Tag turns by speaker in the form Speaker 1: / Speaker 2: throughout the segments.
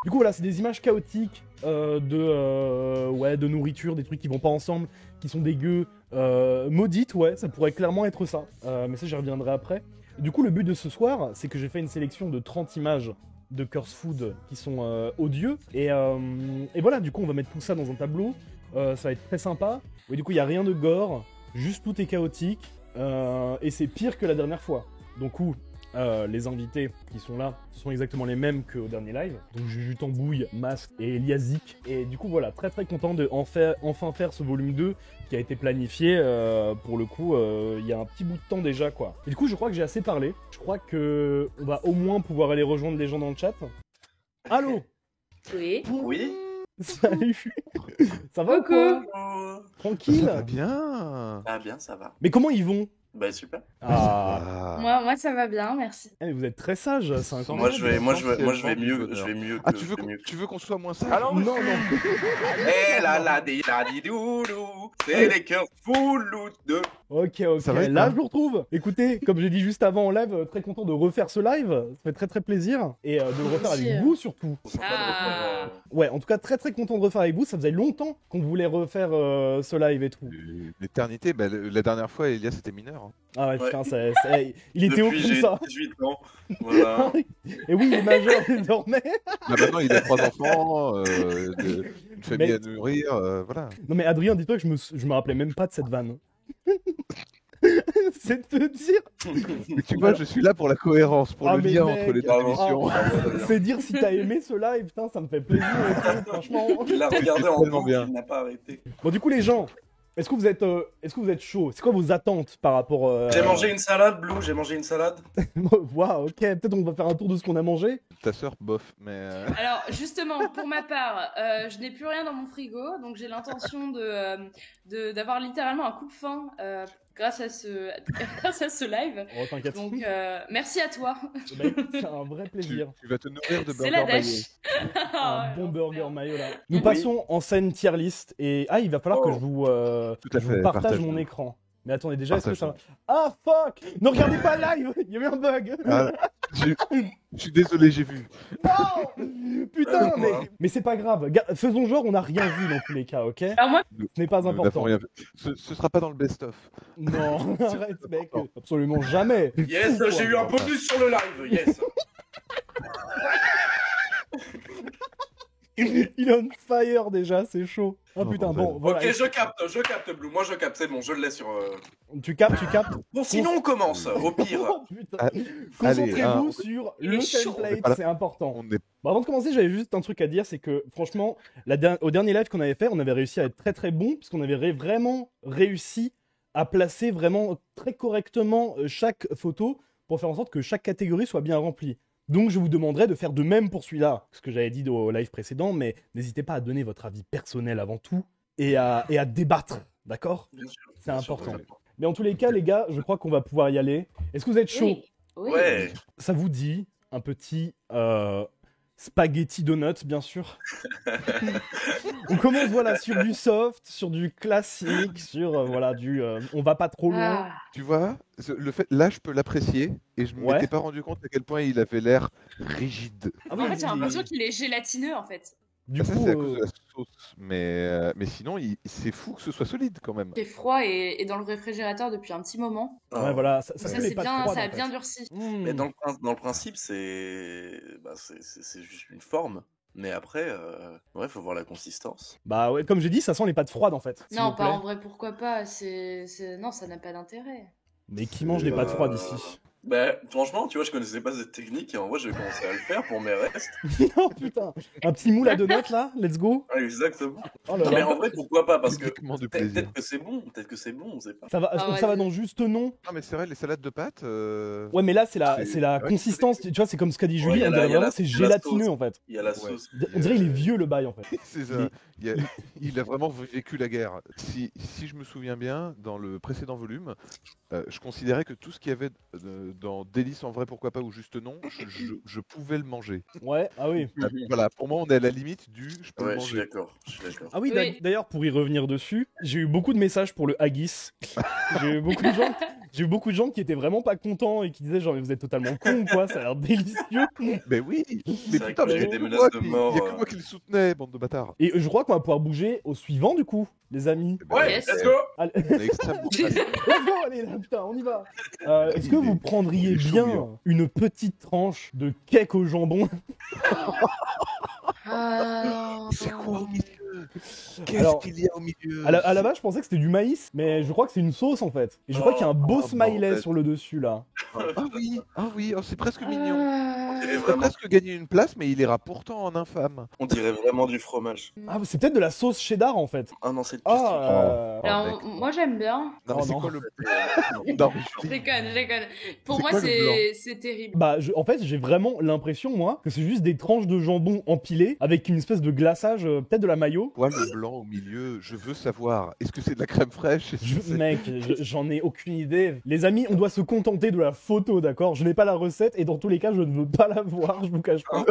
Speaker 1: Du coup, voilà, c'est des images chaotiques de nourriture, des trucs qui vont pas ensemble, qui sont dégueux, maudites, ouais, ça pourrait clairement être ça. Mais ça, j'y reviendrai après. Du coup, le but de ce soir, c'est que j'ai fait une sélection de 30 images de Curse Food qui sont odieux. Et voilà, du coup, on va mettre tout ça dans un tableau. Ça va être très sympa. Et du coup, il n'y a rien de gore, juste tout est chaotique. Et c'est pire que la dernière fois. Donc, les invités qui sont là, ce sont exactement les mêmes qu'au dernier live. Donc Juju Tambouille, Masque et Eliazik. Et du coup voilà, très content de enfin faire ce volume 2 qui a été planifié. Pour le coup, il y a un petit bout de temps déjà quoi. Et du coup je crois que j'ai assez parlé. Je crois que on va au moins pouvoir aller rejoindre les gens dans le chat. Allô?
Speaker 2: Oui.
Speaker 3: Oui.
Speaker 1: Salut. Ça va ou quoi? Tranquille?
Speaker 4: Ça va bien.
Speaker 3: Ah bien, ça va.
Speaker 1: Mais comment ils vont?
Speaker 3: Bah super.
Speaker 1: Ah.
Speaker 2: Moi ça va bien, merci.
Speaker 1: Eh, mais vous êtes très sage, c'est incroyable.
Speaker 3: Moi je vais mieux que.
Speaker 4: Ah, tu veux qu'on soit moins sage?
Speaker 3: Ah non,
Speaker 1: Non.
Speaker 3: Eh la di doudou, c'est les cœurs full de.
Speaker 1: Ok,
Speaker 4: Ça va être
Speaker 1: là
Speaker 4: quoi
Speaker 1: je vous retrouve. Écoutez, comme j'ai dit juste avant en live, très content de refaire ce live, ça fait très plaisir. Et de le refaire
Speaker 2: Aussi,
Speaker 1: avec vous surtout.
Speaker 2: Ah.
Speaker 1: Ouais, en tout cas très content de refaire avec vous, ça faisait longtemps qu'on voulait refaire ce live et tout.
Speaker 4: L'éternité, bah, la dernière fois, Elias était mineur. Hein.
Speaker 1: Ah ouais, putain, il était
Speaker 3: Depuis
Speaker 1: haut comme
Speaker 3: j'ai
Speaker 1: ça.
Speaker 3: 18 ans. Voilà.
Speaker 1: Et oui, il est majeur désormais.
Speaker 4: Là, maintenant, il a 3 enfants, une famille à nourrir, voilà.
Speaker 1: Non mais Adrien, dis-toi que je me rappelais même pas de cette vanne. C'est de te dire.
Speaker 4: Mais tu vois, je suis là pour la cohérence, pour le
Speaker 1: mais
Speaker 4: lien
Speaker 1: mec,
Speaker 4: entre les deux émissions.
Speaker 1: C'est dire si t'as aimé ce live, putain, ça me fait plaisir, franchement.
Speaker 3: Il l'a regardé en
Speaker 4: tellement
Speaker 3: boucle,
Speaker 4: bien.
Speaker 3: il n'a pas arrêté.
Speaker 1: Bon, du coup, les gens, est-ce que vous êtes chaud? C'est quoi vos attentes par rapport
Speaker 3: J'ai mangé une salade, Blue, j'ai mangé une salade.
Speaker 1: Waouh, ok, peut-être on va faire un tour de ce qu'on a mangé.
Speaker 4: Ta sœur, bof, mais...
Speaker 2: Alors justement, pour ma part, je n'ai plus rien dans mon frigo, donc j'ai l'intention d'avoir littéralement un coupe-faim grâce à ce live.
Speaker 1: Oh, t'inquiète.
Speaker 2: Donc merci à toi.
Speaker 1: Bah, écoute, c'est un vrai plaisir.
Speaker 4: Tu vas te nourrir de
Speaker 2: C'est
Speaker 4: burger
Speaker 2: la
Speaker 4: mayo.
Speaker 2: dèche.
Speaker 1: Un bon burger
Speaker 2: Merde.
Speaker 1: mayo là. Nous
Speaker 3: Oui.
Speaker 1: passons en scène tier list et il va falloir que je vous,
Speaker 4: Tout à
Speaker 1: je vous
Speaker 4: fait,
Speaker 1: partage
Speaker 4: partage-nous.
Speaker 1: mon écran. Mais attendez, déjà, est-ce que ça va...
Speaker 4: Partage-nous.
Speaker 1: Ah fuck! Ne regardez pas le live! Il y a eu un bug!
Speaker 4: Ah, je suis désolé, j'ai vu.
Speaker 1: Non! Putain, mais c'est pas grave. Faisons genre, on n'a rien vu dans tous les cas, ok?
Speaker 2: Alors moi,
Speaker 1: Ce n'est pas
Speaker 4: Nous
Speaker 1: important.
Speaker 4: n'avons rien fait. Ce sera pas dans le best-of.
Speaker 1: Non, arrête, mec. Absolument jamais.
Speaker 3: Yes, j'ai eu un bonus sur le live, yes.
Speaker 1: Il est on fire déjà, c'est chaud. Oh
Speaker 4: Oh,
Speaker 1: putain,
Speaker 4: bordel.
Speaker 1: bon, voilà.
Speaker 3: Ok, je capte, Blue, moi je capte, c'est bon, je l'ai sur...
Speaker 1: Tu captes?
Speaker 3: Bon, sinon on commence, au pire.
Speaker 1: Oh, putain.
Speaker 4: Ah,
Speaker 1: Concentrez-vous
Speaker 4: allez,
Speaker 1: sur
Speaker 2: Il
Speaker 1: le
Speaker 2: est chaud.
Speaker 1: template,
Speaker 4: Voilà.
Speaker 1: c'est important.
Speaker 4: On est...
Speaker 1: Bon, avant de commencer, j'avais juste un truc à dire, c'est que franchement, au dernier live qu'on avait fait, on avait réussi à être très bon, puisqu'on avait vraiment réussi à placer vraiment très correctement chaque photo pour faire en sorte que chaque catégorie soit bien remplie. Donc je vous demanderai de faire de même pour celui-là, ce que j'avais dit au live précédent, mais n'hésitez pas à donner votre avis personnel avant tout et à débattre, d'accord?
Speaker 3: Bien sûr.
Speaker 1: C'est
Speaker 3: bien sûr,
Speaker 1: important.
Speaker 3: totalement.
Speaker 1: Mais en tous les cas, les gars, je crois qu'on va pouvoir y aller. Est-ce que vous êtes chaud?
Speaker 2: oui. Oui.
Speaker 3: Ouais.
Speaker 1: Ça vous dit un petit spaghetti donuts, bien sûr. On commence voilà sur du soft, sur du classique, sur voilà du on va pas trop loin.
Speaker 2: Ah.
Speaker 4: Tu vois, le fait, là, je peux l'apprécier et je
Speaker 1: Ouais.
Speaker 4: m'étais pas rendu compte à quel point il avait l'air rigide.
Speaker 1: Ah oui,
Speaker 2: En fait, j'ai l'impression qu'il est gélatineux en fait.
Speaker 1: du
Speaker 4: Ça,
Speaker 1: coup,
Speaker 4: c'est à cause de la sauce. Mais sinon, c'est fou que ce soit solide quand même.
Speaker 2: C'est froid et dans le réfrigérateur depuis un petit moment.
Speaker 1: ouais, voilà, ça
Speaker 2: Ça,
Speaker 1: fait
Speaker 2: c'est
Speaker 1: pas
Speaker 2: bien,
Speaker 1: froid,
Speaker 2: ça a
Speaker 1: en fait.
Speaker 2: bien durci.
Speaker 1: Mmh.
Speaker 3: Mais dans le principe, c'est juste une forme. Mais après, ouais, faut voir la consistance.
Speaker 1: Bah ouais, comme j'ai dit, ça sent les pâtes froides en fait. s'il
Speaker 2: Non,
Speaker 1: vous
Speaker 2: pas
Speaker 1: plaît.
Speaker 2: en vrai, pourquoi pas. Non, ça n'a pas d'intérêt.
Speaker 1: Mais qui mange les pâtes froides ici?
Speaker 3: Bah, franchement, tu vois, je connaissais pas cette technique et en vrai, je vais commencer à le faire pour mes restes.
Speaker 1: Non putain, un petit moule à donuts là, let's go.
Speaker 3: Ouais, exactement.
Speaker 1: Oh là
Speaker 3: Non, mais
Speaker 1: là.
Speaker 3: en vrai, pourquoi pas? Parce que
Speaker 4: Uniquement du
Speaker 3: peut-être
Speaker 4: plaisir.
Speaker 3: que c'est bon, on sait pas.
Speaker 1: Ça va,
Speaker 2: Ah ouais,
Speaker 1: ça va
Speaker 2: de-
Speaker 1: dans juste nom.
Speaker 4: Non, mais c'est vrai, les salades de pâtes.
Speaker 1: Ouais, mais là c'est la
Speaker 4: ouais,
Speaker 1: consistance. Tu vois, c'est comme ce qu'a dit
Speaker 3: Ouais,
Speaker 1: Julie.
Speaker 3: y a
Speaker 1: On
Speaker 3: la-
Speaker 1: dirait
Speaker 3: y a
Speaker 1: vraiment
Speaker 3: la-
Speaker 1: c'est
Speaker 3: la
Speaker 1: gélatineux
Speaker 3: sauce.
Speaker 1: en fait.
Speaker 3: Il y a la sauce.
Speaker 1: On dirait il est vieux le bail en fait.
Speaker 4: C'est ça. Il a vraiment vécu la guerre. Si je me souviens bien, dans le précédent volume, je considérais que tout ce qu'il y avait dans Délice en vrai, pourquoi pas, ou juste non, je pouvais le manger.
Speaker 1: Ouais, ah oui.
Speaker 4: Voilà, pour moi, on est à la limite du je peux le
Speaker 3: Ouais, je suis
Speaker 4: manger.
Speaker 3: d'accord. Je suis d'accord.
Speaker 1: Ah oui,
Speaker 2: Oui.
Speaker 1: d'ailleurs, pour y revenir dessus, j'ai eu beaucoup de messages pour le haggis. J'ai eu beaucoup de gens qui étaient vraiment pas contents et qui disaient genre, mais vous êtes totalement con, quoi, ça a l'air délicieux.
Speaker 4: Mais oui, mais
Speaker 3: vrai
Speaker 4: putain,
Speaker 3: que j'ai
Speaker 4: mais
Speaker 3: eu des
Speaker 4: il y a
Speaker 3: menaces
Speaker 4: que
Speaker 3: de mort,
Speaker 4: Il y a que moi qui le soutenais, bande de bâtards.
Speaker 1: Et je crois qu'on va pouvoir bouger au suivant, du coup, les amis.
Speaker 4: Eh ben,
Speaker 3: Ouais,
Speaker 2: Yes.
Speaker 3: let's go.
Speaker 1: Allez,
Speaker 4: On est extrêmement
Speaker 1: let's go, allez là, putain, on y va. Est-ce que
Speaker 4: Il est-
Speaker 1: vous prendriez
Speaker 4: il est chaud
Speaker 1: bien
Speaker 4: bouillant.
Speaker 1: une petite tranche de cake au jambon?
Speaker 4: C'est quoi au milieu?
Speaker 1: Alors,
Speaker 4: Qu'est-ce qu'il y a au milieu?
Speaker 1: À la base, je pensais que c'était du maïs, mais je crois que c'est une sauce en fait. Et je crois qu'il y a un beau
Speaker 4: Ah,
Speaker 1: smiley
Speaker 4: bordel.
Speaker 1: sur le dessus là.
Speaker 4: Ah oui, oh, c'est presque mignon.
Speaker 3: On dirait
Speaker 4: Il a
Speaker 3: vraiment,
Speaker 4: presque gagné une place, mais il ira pourtant en infâme.
Speaker 3: on dirait vraiment du fromage.
Speaker 1: Ah, c'est peut-être de la sauce cheddar en fait.
Speaker 3: Ah non, c'est de piste.
Speaker 1: Ah,
Speaker 2: Alors,
Speaker 4: mec.
Speaker 2: moi j'aime bien.
Speaker 4: Non,
Speaker 1: Oh,
Speaker 4: mais c'est
Speaker 1: non.
Speaker 4: quoi le.
Speaker 3: Non.
Speaker 4: Non, mais
Speaker 2: Je déconne, je déconne. Pour
Speaker 4: C'est
Speaker 2: moi,
Speaker 4: quoi le blanc
Speaker 2: c'est terrible.
Speaker 1: bah, en fait, j'ai vraiment l'impression, moi, que c'est juste des tranches de jambon empilées avec une espèce de glaçage, peut-être de la mayo.
Speaker 4: Quoi le blanc au milieu? Je veux savoir. Est-ce que c'est de la crème fraîche? Est-ce que c'est-
Speaker 1: Mec, j'en ai aucune idée. Les amis, on doit se contenter de la photo, d'accord? Je n'ai pas la recette et dans tous les cas, je ne veux pas la voir, je vous cache pas.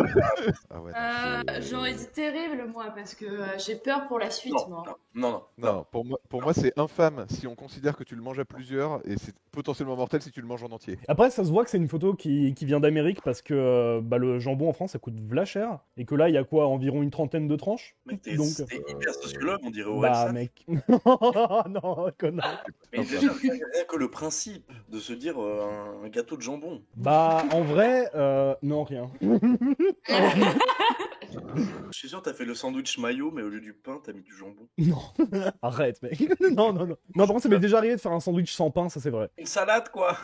Speaker 4: Ah ouais, non, c'est-
Speaker 2: J'aurais dit terrible, moi, parce que j'ai peur pour la suite,
Speaker 3: Non,
Speaker 2: moi.
Speaker 3: non, non, non.
Speaker 4: Non, pour moi c'est infâme si on considère que tu le manges à plusieurs et c'est potentiellement mortel si tu le manges en entier.
Speaker 1: Après, ça se voit que c'est une photo qui vient d'Amérique parce que bah, le jambon en France, ça coûte v'la cher. Et que là, il y a quoi? Environ une trentaine de tranches?
Speaker 3: Mais t'es
Speaker 1: Donc,
Speaker 3: hyper sociologue, on dirait
Speaker 1: bah,
Speaker 3: Orelsan.
Speaker 1: mec. non, connard.
Speaker 3: Mais déjà, rien que le principe de se dire un gâteau de jambon.
Speaker 1: Bah, en vrai, non, rien.
Speaker 3: Je suis sûr, t'as fait le sandwich mayo, mais au lieu du pain, t'as mis du jambon.
Speaker 1: Non. Arrête, mec. Non, non, non. Non, par contre, ça m'est déjà arrivé de faire un sandwich sans pain, ça c'est vrai.
Speaker 3: Une salade, quoi.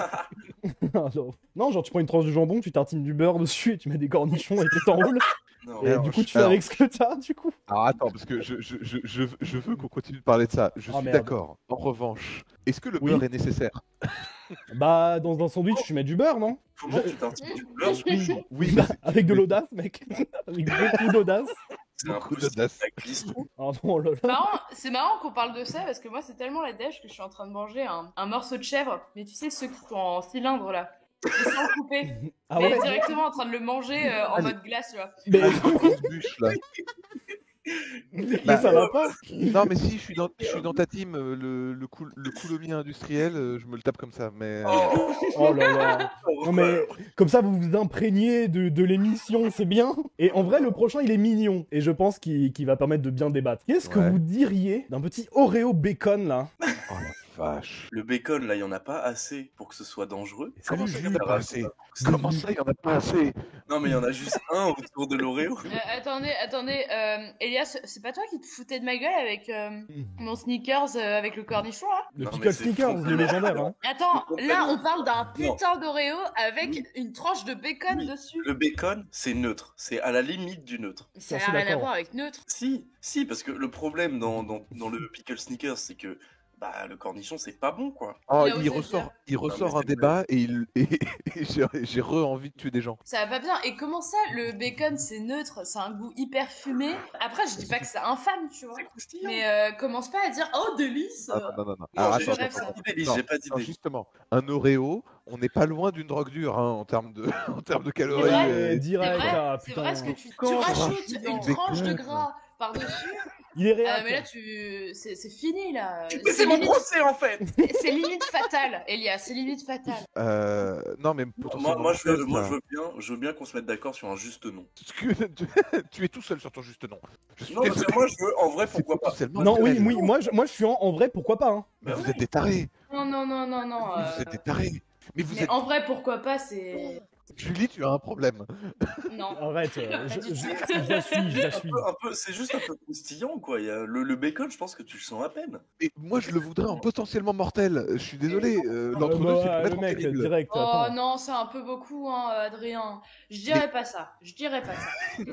Speaker 1: Non. Non, genre, tu prends une tranche de jambon, tu tartines du beurre dessus et tu mets des cornichons et tu t'enroules.
Speaker 3: Non.
Speaker 1: Et
Speaker 4: Alors,
Speaker 1: du coup, tu fais
Speaker 4: alors-
Speaker 1: avec ce que t'as, du coup.
Speaker 4: Alors attends, parce que je veux qu'on continue de parler de ça. Je
Speaker 1: Ah,
Speaker 4: suis
Speaker 1: merde.
Speaker 4: d'accord. En revanche, est-ce que le
Speaker 1: Oui.
Speaker 4: beurre est nécessaire?
Speaker 1: Bah, dans un sandwich, tu mets du beurre, non?
Speaker 3: Comment tu t'inspires du beurre?
Speaker 4: Oui,
Speaker 1: Bah,
Speaker 4: mais
Speaker 1: avec de l'audace, mec. Avec beaucoup d'audace.
Speaker 3: C'est un
Speaker 4: beaucoup
Speaker 3: peu
Speaker 4: d'audace.
Speaker 3: ça glisse trop.
Speaker 1: Ah non, là, là.
Speaker 2: C'est marrant qu'on parle de ça parce que moi c'est tellement la dèche que je suis en train de manger un morceau de chèvre, mais tu sais ceux qui sont en cylindre là, et sans le couper,
Speaker 1: Ah
Speaker 2: mais
Speaker 1: ouais?
Speaker 2: directement en train de le manger en
Speaker 4: Allez.
Speaker 2: mode glace, tu vois.
Speaker 1: Mais,
Speaker 4: une grosse bûche là.
Speaker 1: mais ça va pas.
Speaker 4: Non, mais si, je suis dans ta team. Le coulommiers industriel, je me le tape comme ça. Mais
Speaker 1: Oh là là. Non mais comme ça vous vous imprégnez de l'émission, c'est bien. Et en vrai le prochain il est mignon et je pense qu'il va permettre de bien débattre. Qu'est-ce que
Speaker 4: Ouais.
Speaker 1: vous diriez d'un petit Oreo bacon là?
Speaker 4: oh la vache.
Speaker 3: Le bacon, là, il y en a pas assez pour que ce soit dangereux.
Speaker 4: Comment ça, il y en a
Speaker 3: ça
Speaker 4: pas
Speaker 3: va,
Speaker 4: assez?
Speaker 3: ça
Speaker 4: Comment ça, il y en a pas assez?
Speaker 3: Non, mais il y en a juste un autour de l'Oreo.
Speaker 2: Attendez, Elias, c'est pas toi qui te foutais de ma gueule avec mon sneakers avec le cornichon là?
Speaker 1: Le
Speaker 3: Non,
Speaker 1: pickle
Speaker 3: mais c'est
Speaker 1: sneakers,
Speaker 3: fou.
Speaker 1: le légendaire hein.
Speaker 2: Attends,
Speaker 3: C'est
Speaker 2: là
Speaker 3: complètement-
Speaker 2: on parle d'un
Speaker 3: Non.
Speaker 2: putain d'Oreo avec une tranche de bacon
Speaker 3: Oui.
Speaker 2: dessus.
Speaker 3: Le bacon, c'est neutre. C'est à la limite du neutre.
Speaker 2: Ça
Speaker 1: Je
Speaker 2: n'a
Speaker 1: suis
Speaker 2: rien à
Speaker 1: d'accord.
Speaker 2: voir avec neutre.
Speaker 3: Si, parce que le problème dans le pickle sneakers, c'est que bah, le cornichon, c'est pas bon, quoi.
Speaker 4: Oh,
Speaker 2: Il y a aussi
Speaker 4: il ressort
Speaker 3: mais
Speaker 4: un
Speaker 3: c'est
Speaker 4: débat et j'ai envie de tuer des gens.
Speaker 2: Ça va pas bien. Et comment ça, le bacon c'est neutre, c'est un goût hyper fumé. Après, je dis pas que c'est infâme, tu vois.
Speaker 3: C'est croustillant.
Speaker 2: Mais commence pas à dire oh délice.
Speaker 4: Ah, non.
Speaker 3: Non,
Speaker 4: Alors,
Speaker 3: j'ai
Speaker 2: attends,
Speaker 3: pas
Speaker 2: attends.
Speaker 3: d'idée,
Speaker 4: Non,
Speaker 3: j'ai pas
Speaker 4: non,
Speaker 3: d'idée.
Speaker 4: justement, un Oreo, on n'est pas loin d'une drogue dure hein, en termes de, en termes de calories.
Speaker 2: vrai.
Speaker 1: Ouais, direct
Speaker 2: C'est vrai,
Speaker 1: ah,
Speaker 2: c'est
Speaker 1: putain.
Speaker 2: vrai ce que tu
Speaker 4: Quand
Speaker 2: rajoutes
Speaker 4: tu
Speaker 2: une
Speaker 4: rajoutes
Speaker 2: tranche de
Speaker 4: bacon.
Speaker 2: gras par-dessus.
Speaker 1: Il est
Speaker 2: Mais
Speaker 1: réel.
Speaker 2: là, c'est fini là.
Speaker 3: Mais c'est mon
Speaker 2: limite-
Speaker 3: procès, en fait.
Speaker 2: C'est limite fatal, Elias. C'est limite fatal.
Speaker 4: Non, mais potentiellement.
Speaker 3: Moi, je veux
Speaker 4: ça.
Speaker 3: bien qu'on se mette d'accord sur un juste nom.
Speaker 4: Tu es tout seul sur ton juste nom. Je suis
Speaker 3: Non, parce
Speaker 4: désolé.
Speaker 3: que moi, je veux, en vrai,
Speaker 4: C'est
Speaker 3: pourquoi pas.
Speaker 4: potentiellement
Speaker 1: Non oui,
Speaker 4: mortel.
Speaker 1: oui, moi je suis en vrai pourquoi pas hein.
Speaker 4: Mais
Speaker 3: Bah
Speaker 4: vous
Speaker 3: oui.
Speaker 4: êtes des tarés.
Speaker 2: Non.
Speaker 4: Vous êtes des tarés. Mais vous
Speaker 2: Mais
Speaker 4: êtes.
Speaker 2: en vrai, pourquoi pas, c'est.
Speaker 4: Julie, tu as un problème.
Speaker 2: Non.
Speaker 1: Arrête,
Speaker 2: Pas du tout.
Speaker 1: je la suis, je la suis.
Speaker 3: C'est juste un peu croustillant, quoi. Il y a le bacon, je pense que tu le sens à peine.
Speaker 4: Mais moi, je le voudrais en potentiellement mortel. Je suis désolé. L'entre deux,
Speaker 1: Bah,
Speaker 4: c'est
Speaker 1: le
Speaker 4: peut-être
Speaker 1: mec
Speaker 4: terrible.
Speaker 1: direct.
Speaker 2: Oh
Speaker 1: attends.
Speaker 2: non, c'est un peu beaucoup, hein, Adrien. Je dirais pas ça. Je dirais pas ça.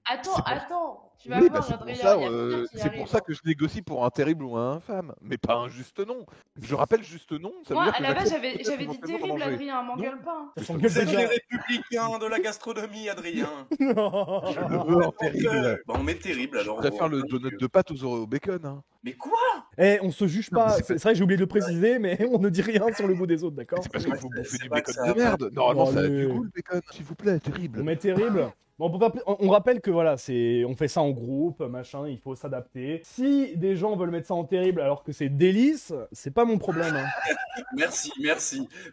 Speaker 2: Attends. Tu vas
Speaker 4: Oui,
Speaker 2: voir,
Speaker 4: c'est pour
Speaker 2: Adrien,
Speaker 4: ça,
Speaker 2: il y a pire qui
Speaker 4: c'est
Speaker 2: arrive.
Speaker 4: pour ça que je négocie pour un terrible ou un infâme, mais pas un juste nom. Je rappelle juste nom, ça veut
Speaker 2: Moi,
Speaker 4: dire
Speaker 2: à
Speaker 4: que
Speaker 2: la base,
Speaker 4: j'accepte
Speaker 2: j'avais
Speaker 4: peut-être
Speaker 2: dit
Speaker 4: éventuellement d'en
Speaker 2: terrible,
Speaker 4: manger.
Speaker 2: Adrien, m'engueule
Speaker 4: Non.
Speaker 2: pas. Hein.
Speaker 1: Ça
Speaker 3: Vous
Speaker 1: s'engueule
Speaker 3: êtes
Speaker 1: déjà.
Speaker 3: les républicains de la gastronomie, Adrien.
Speaker 4: Je le veux en terrible.
Speaker 3: Bah, on met terrible
Speaker 4: Je
Speaker 3: alors.
Speaker 4: préfère le
Speaker 3: bon,
Speaker 4: donut de pâte aux Oreos au bacon. Hein.
Speaker 3: Mais quoi?
Speaker 1: Eh, on se juge
Speaker 4: Non, mais
Speaker 1: pas.
Speaker 4: c'est
Speaker 1: C'est
Speaker 4: pas-
Speaker 1: vrai que j'ai oublié de le préciser, mais on ne dit rien sur le goût des autres, d'accord?
Speaker 4: C'est parce qu'il faut
Speaker 3: c'est
Speaker 4: bouffer du
Speaker 3: pas que
Speaker 4: bacon
Speaker 3: ça
Speaker 4: de merde. Normalement,
Speaker 1: Bon,
Speaker 4: ça a
Speaker 1: allez.
Speaker 4: du goût le bacon. S'il vous plaît,
Speaker 1: On
Speaker 4: terrible.
Speaker 1: met terrible. Bon, on, peut pas... on rappelle que voilà, on fait ça en groupe, machin, il faut s'adapter. Si des gens veulent mettre ça en terrible alors que c'est délice, c'est pas mon problème. Hein.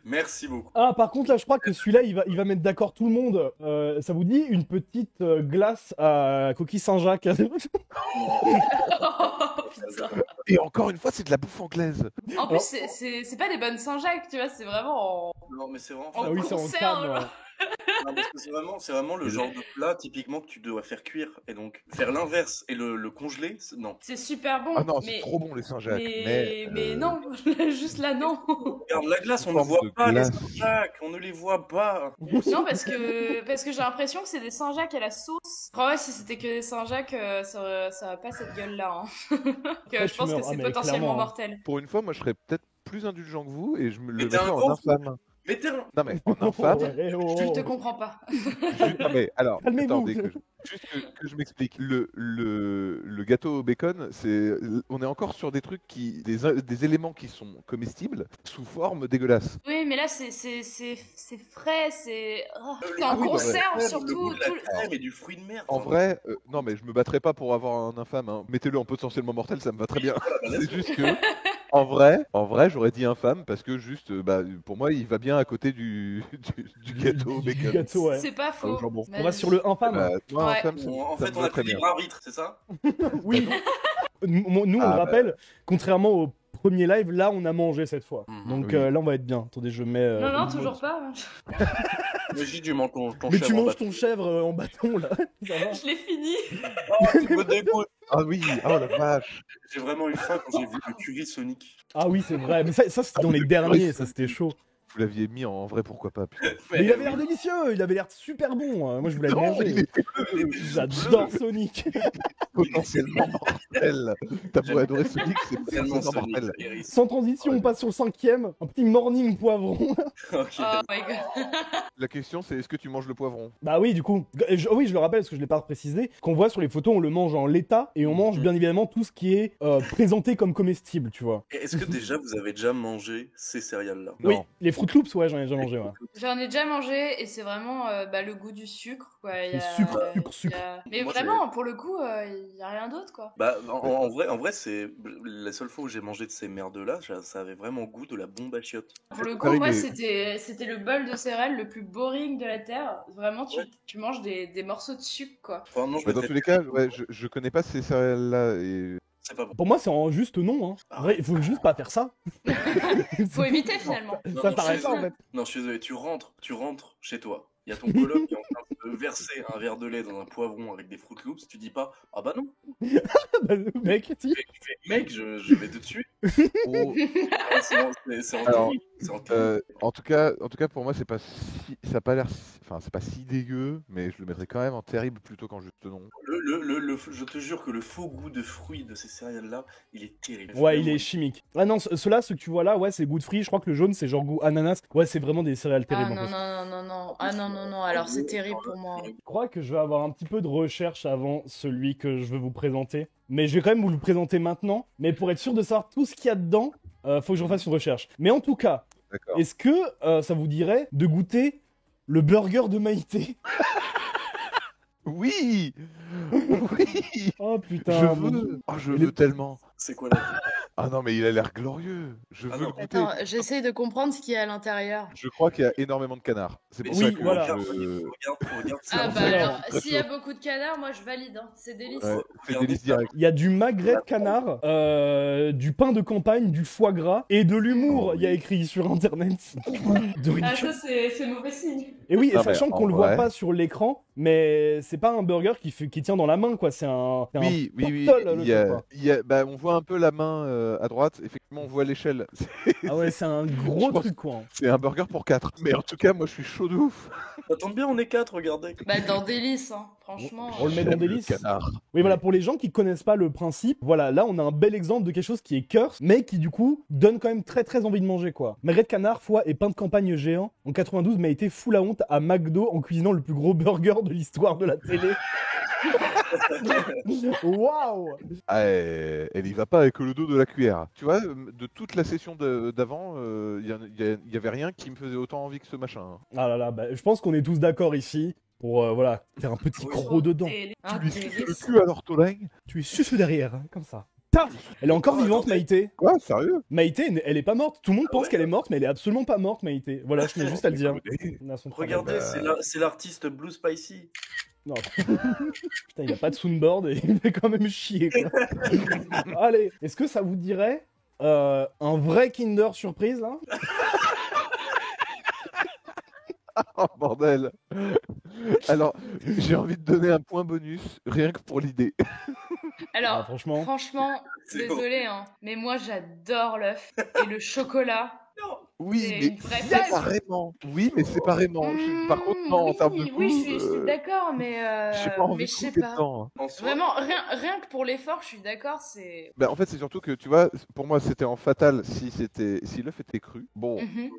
Speaker 3: Merci beaucoup.
Speaker 1: Ah, par contre, là, je crois que celui-là, il va mettre d'accord tout le monde. Ça vous dit une petite glace à coquille Saint-Jacques?
Speaker 2: Oh, putain.
Speaker 4: Et encore une fois, c'est de la bouffe anglaise.
Speaker 2: En plus, c'est pas des bonnes Saint-Jacques, tu vois, c'est vraiment
Speaker 3: Non, mais c'est vraiment.
Speaker 2: en
Speaker 1: Ah oui, c'est en
Speaker 2: conserve.
Speaker 1: canne. Ouais.
Speaker 3: Non, parce que c'est vraiment le genre de plat typiquement que tu dois faire cuire. Et donc, faire l'inverse et le congeler, non.
Speaker 2: C'est super bon.
Speaker 4: Ah non,
Speaker 2: mais...
Speaker 4: c'est trop bon les Saint-Jacques.
Speaker 2: Mais non, juste là, non.
Speaker 3: Regarde la glace, on ne
Speaker 4: Forme
Speaker 3: voit
Speaker 4: de
Speaker 3: pas
Speaker 4: glace.
Speaker 3: les Saint-Jacques, on ne les voit pas.
Speaker 2: Non, parce que j'ai l'impression que c'est des Saint-Jacques à la sauce. Après, ouais, si c'était que des Saint-Jacques, ça aurait pas cette gueule-là. Hein.
Speaker 1: Après,
Speaker 2: Je
Speaker 1: tu
Speaker 2: pense que
Speaker 1: meurs. Ah,
Speaker 2: c'est
Speaker 1: mais
Speaker 2: potentiellement
Speaker 1: clairement, hein.
Speaker 2: mortel.
Speaker 4: Pour une fois, moi, je serais peut-être plus indulgent que vous et je me le
Speaker 3: Mais t'es
Speaker 4: mettrais
Speaker 3: un
Speaker 4: en
Speaker 3: con.
Speaker 4: infâme.
Speaker 3: Mais t'es un...
Speaker 4: Non mais en infâme.
Speaker 1: Ouais, oh,
Speaker 2: Je
Speaker 1: oh.
Speaker 2: te comprends pas.
Speaker 4: Non mais alors,
Speaker 1: Calmez-vous.
Speaker 4: attendez, juste que je m'explique. Le gâteau au bacon, on est encore sur des trucs des éléments qui sont comestibles sous forme dégueulasse.
Speaker 2: Oui, mais là, c'est frais, c'est. Oh,
Speaker 3: Le
Speaker 2: t'es en
Speaker 3: goût de la
Speaker 2: conserve
Speaker 3: crème,
Speaker 2: surtout.
Speaker 3: Le goût de la
Speaker 2: tout le-
Speaker 3: crème et du fruit de mer.
Speaker 4: En vrai, non mais je me battrais pas pour avoir un infâme. Hein. Mettez-le en potentiellement mortel, ça me va très bien. C'est juste que, en vrai, j'aurais dit infâme parce que juste, pour moi, il va bien à côté du gâteau au
Speaker 1: Du
Speaker 4: bacon.
Speaker 1: gâteau, ouais.
Speaker 2: C'est pas faux.
Speaker 4: jambon.
Speaker 1: On va sur le infâme.
Speaker 4: Bah, moi,
Speaker 2: Ouais.
Speaker 4: infâme,
Speaker 3: En
Speaker 4: ça
Speaker 3: fait,
Speaker 4: me
Speaker 3: on
Speaker 4: va
Speaker 3: a
Speaker 4: très
Speaker 3: pris
Speaker 4: bien.
Speaker 3: libre arbitre, c'est ça?
Speaker 1: Oui. Nous, on
Speaker 4: Ah,
Speaker 1: le
Speaker 4: bah.
Speaker 1: rappelle, contrairement au premier live, là, on a mangé cette fois.
Speaker 3: Mhm.
Speaker 1: Donc
Speaker 4: Oui.
Speaker 1: Là, on va être bien. Attendez, je mets.
Speaker 2: Non,
Speaker 1: une
Speaker 2: toujours
Speaker 1: mode.
Speaker 2: pas.
Speaker 3: Mais j'ai du manque ton
Speaker 1: Mais
Speaker 3: chèvre
Speaker 1: tu
Speaker 3: en
Speaker 1: manges
Speaker 3: bâton.
Speaker 1: ton chèvre en bâton, là. Ça va.
Speaker 2: Je l'ai fini.
Speaker 3: Oh, tu me dégoûtes.
Speaker 4: Ah oui, oh la vache.
Speaker 3: J'ai vraiment eu faim quand j'ai vu le curry Sonic.
Speaker 1: Ah oui, c'est vrai. Mais ça c'était dans les derniers, ça, c'était chaud.
Speaker 4: Vous l'aviez mis en vrai, pourquoi pas. Putain.
Speaker 1: Mais il avait l'air délicieux, il avait l'air super bon. Moi, je voulais le
Speaker 4: Non,
Speaker 1: manger.
Speaker 4: il était
Speaker 1: J'adore Sonic.
Speaker 4: potentiellement mortel. T'as beau adorer Sonic, c'est
Speaker 3: Tellement
Speaker 4: potentiellement
Speaker 3: Sonic,
Speaker 4: mortel.
Speaker 3: Iris.
Speaker 1: Sans transition, on passe sur le 5ème. Un petit morning poivron.
Speaker 3: Ok.
Speaker 2: Oh my god.
Speaker 4: La question, c'est est-ce que tu manges le poivron?
Speaker 1: Bah oui, du coup. Oui, je le rappelle parce que je l'ai pas précisé. Qu'on voit sur les photos, on le mange en l'état et on mange bien évidemment tout ce qui est présenté comme comestible, tu vois.
Speaker 3: Et est-ce que déjà vous avez déjà mangé ces céréales-là?
Speaker 4: Non.
Speaker 1: Oui, les Fruit Loops, ouais, j'en ai déjà mangé, ouais.
Speaker 2: J'en ai déjà mangé et c'est vraiment le goût du sucre. Quoi. Il y a-
Speaker 1: C'est sucre,
Speaker 2: il y
Speaker 1: sucre,
Speaker 2: a-
Speaker 1: sucre.
Speaker 2: Mais
Speaker 3: Moi,
Speaker 2: vraiment, pour le coup, il n'y a rien d'autre. Quoi.
Speaker 3: Bah, en vrai, c'est la seule fois où j'ai mangé de ces merdes-là, ça avait vraiment goût de la bombe à chiottes.
Speaker 2: Pour le coup,
Speaker 4: Pareil,
Speaker 2: moi,
Speaker 4: mais-
Speaker 2: c'était le bol de céréales le plus boring de la Terre. Vraiment,
Speaker 3: Ouais.
Speaker 2: tu manges des morceaux de sucque. Quoi.
Speaker 3: Enfin, non, je
Speaker 4: Bah, dans
Speaker 3: mettrais-
Speaker 4: tous les cas, ouais, je connais pas ces céréales-là. Et...
Speaker 3: c'est pas bon.
Speaker 1: Pour moi, c'est en juste non. Hein. En vrai, il faut juste pas faire ça.
Speaker 2: Faut éviter finalement.
Speaker 3: Non,
Speaker 1: Ça
Speaker 3: non,
Speaker 1: s'arrête
Speaker 3: je
Speaker 1: là,
Speaker 3: suis
Speaker 1: en fait.
Speaker 3: Non, je suis désolé, tu rentres chez toi. Il y a ton coloc qui est en train de verser un verre de lait dans un poivron avec des Fruit Loops. Tu dis pas, ah bah non,
Speaker 1: Bah, mec, si.
Speaker 3: tu fais, mec, je vais te tuer.
Speaker 4: Oh,
Speaker 3: C'est en
Speaker 4: Alors,
Speaker 3: terrible, c'est en terrible.
Speaker 4: en tout cas, pour moi, c'est pas ça a pas l'air, enfin, c'est pas si dégueu, mais je le mettrais quand même en terrible plutôt qu'en juste non.
Speaker 3: Je te jure que le faux goût de fruits de ces céréales-là, il est terrible.
Speaker 1: Ouais, il est chimique. Ah non, ceux-là, ceux que tu vois là, ouais, c'est goût de fruits. Je crois que le jaune, c'est genre goût ananas. Ouais, c'est vraiment des céréales
Speaker 2: Ah
Speaker 1: terribles.
Speaker 2: non,
Speaker 1: en fait.
Speaker 2: non. Ah non. Alors c'est terrible pour moi.
Speaker 1: Je crois que je vais avoir un petit peu de recherche avant celui que je veux vous présenter. Mais je vais quand même vous le présenter maintenant. Mais pour être sûr de savoir tout ce qu'il y a dedans, faut que je refasse une recherche. Mais en tout cas,
Speaker 4: D'accord.
Speaker 1: est-ce que ça vous dirait de goûter le burger de Maïté?
Speaker 4: Oui, oui,
Speaker 1: Oh
Speaker 4: je
Speaker 1: putain.
Speaker 4: veux, oh, je
Speaker 1: Il est-
Speaker 4: veux tellement.
Speaker 3: C'est quoi la
Speaker 4: Ah non, mais il a l'air glorieux. Je
Speaker 3: Ah
Speaker 4: veux
Speaker 3: non.
Speaker 4: le goûter.
Speaker 2: Attends, j'essaye de comprendre ce qu'il y a à l'intérieur.
Speaker 4: Je crois qu'il y a énormément de canards. C'est pour
Speaker 1: Oui,
Speaker 4: ça que
Speaker 1: voilà.
Speaker 3: Regarde ça.
Speaker 2: Ah
Speaker 1: c'est
Speaker 2: bah
Speaker 1: vrai,
Speaker 2: alors,
Speaker 4: très
Speaker 2: s'il y a
Speaker 4: chaud.
Speaker 2: beaucoup de canards, moi je valide. Hein. C'est délicieux.
Speaker 4: Ouais, c'est
Speaker 3: Regardez
Speaker 4: délice
Speaker 3: ça.
Speaker 4: direct.
Speaker 1: Il y a du magret de canard, du pain de campagne, du foie gras et de l'humour.
Speaker 4: Oh,
Speaker 1: Il y a écrit sur internet. Donc-
Speaker 2: Ah ça c'est mauvais signe.
Speaker 1: Et oui,
Speaker 4: Non,
Speaker 1: sachant
Speaker 4: mais
Speaker 1: qu'on
Speaker 4: en
Speaker 1: le voit
Speaker 4: vrai-
Speaker 1: pas sur l'écran, mais c'est pas un burger qui tient dans la main, quoi. C'est un.
Speaker 4: Oui, oui.
Speaker 1: porte-tol, le
Speaker 4: Il y a,
Speaker 1: truc, quoi.
Speaker 4: bah, on voit un peu la main à droite. Effectivement, on voit l'échelle.
Speaker 1: Ah ouais, c'est un
Speaker 4: Je
Speaker 1: gros
Speaker 4: pense-
Speaker 1: truc, quoi.
Speaker 4: C'est un burger pour 4. Mais en tout cas, moi, je suis chaud de ouf.
Speaker 3: Ça tombe bien, on est 4, regardez.
Speaker 2: Bah dans délice, hein. Franchement.
Speaker 1: On le met dans délice.
Speaker 4: Canard.
Speaker 1: Oui, voilà, pour les gens qui connaissent pas le principe, voilà, là on a un bel exemple de quelque chose qui est curse, mais qui du coup donne quand même très très envie de manger quoi. Magret de canard, foie et pain de campagne géant en 92 m'a été fou la honte à McDo en cuisinant le plus gros burger de l'histoire de la télé. Waouh!
Speaker 4: Ah, elle y va pas avec le dos de la cuillère. Tu vois, de toute la session d'avant, il y avait rien qui me faisait autant envie que ce machin. Hein.
Speaker 1: Ah là là, bah, je pense qu'on est tous d'accord ici pour voilà, faire un petit croc dedans.
Speaker 4: Tu lui suces le cul à l'ortolagne?
Speaker 1: Tu es suce derrière, hein, comme ça. Taf. Elle est encore vivante, Maïté.
Speaker 4: Quoi, sérieux?
Speaker 1: Maïté, elle est pas morte. Tout le monde pense
Speaker 3: ouais.
Speaker 1: qu'elle est morte, mais elle est absolument pas morte, Maïté. Voilà, je tenais juste à le dire.
Speaker 3: Regardez, c'est l'artiste Blue Spicy.
Speaker 1: Non. Putain, il a pas de soundboard et il fait quand même chier, quoi. Allez, est-ce que ça vous dirait un vrai Kinder Surprise, là?
Speaker 4: Oh bordel! Alors, j'ai envie de donner un point bonus, rien que pour l'idée.
Speaker 2: Alors,
Speaker 1: Ah, franchement.
Speaker 3: C'est bon.
Speaker 2: désolé, hein, mais moi j'adore l'œuf et le chocolat.
Speaker 4: Oui,
Speaker 2: C'est
Speaker 4: mais
Speaker 2: une vraie
Speaker 4: séparément. Oui, mais séparément. Par contre, non, en termes de goût,
Speaker 2: oui, je suis d'accord, mais
Speaker 4: j'ai pas envie
Speaker 2: mais
Speaker 4: de
Speaker 2: je sais
Speaker 4: couper
Speaker 2: pas.
Speaker 4: dedans. Hein.
Speaker 3: En soi,
Speaker 2: Vraiment, rien que pour l'effort, je suis d'accord, c'est.
Speaker 4: Ben, en fait, c'est surtout que, tu vois, pour moi, c'était en fatal si l'œuf était cru. Bon,
Speaker 2: Mhm.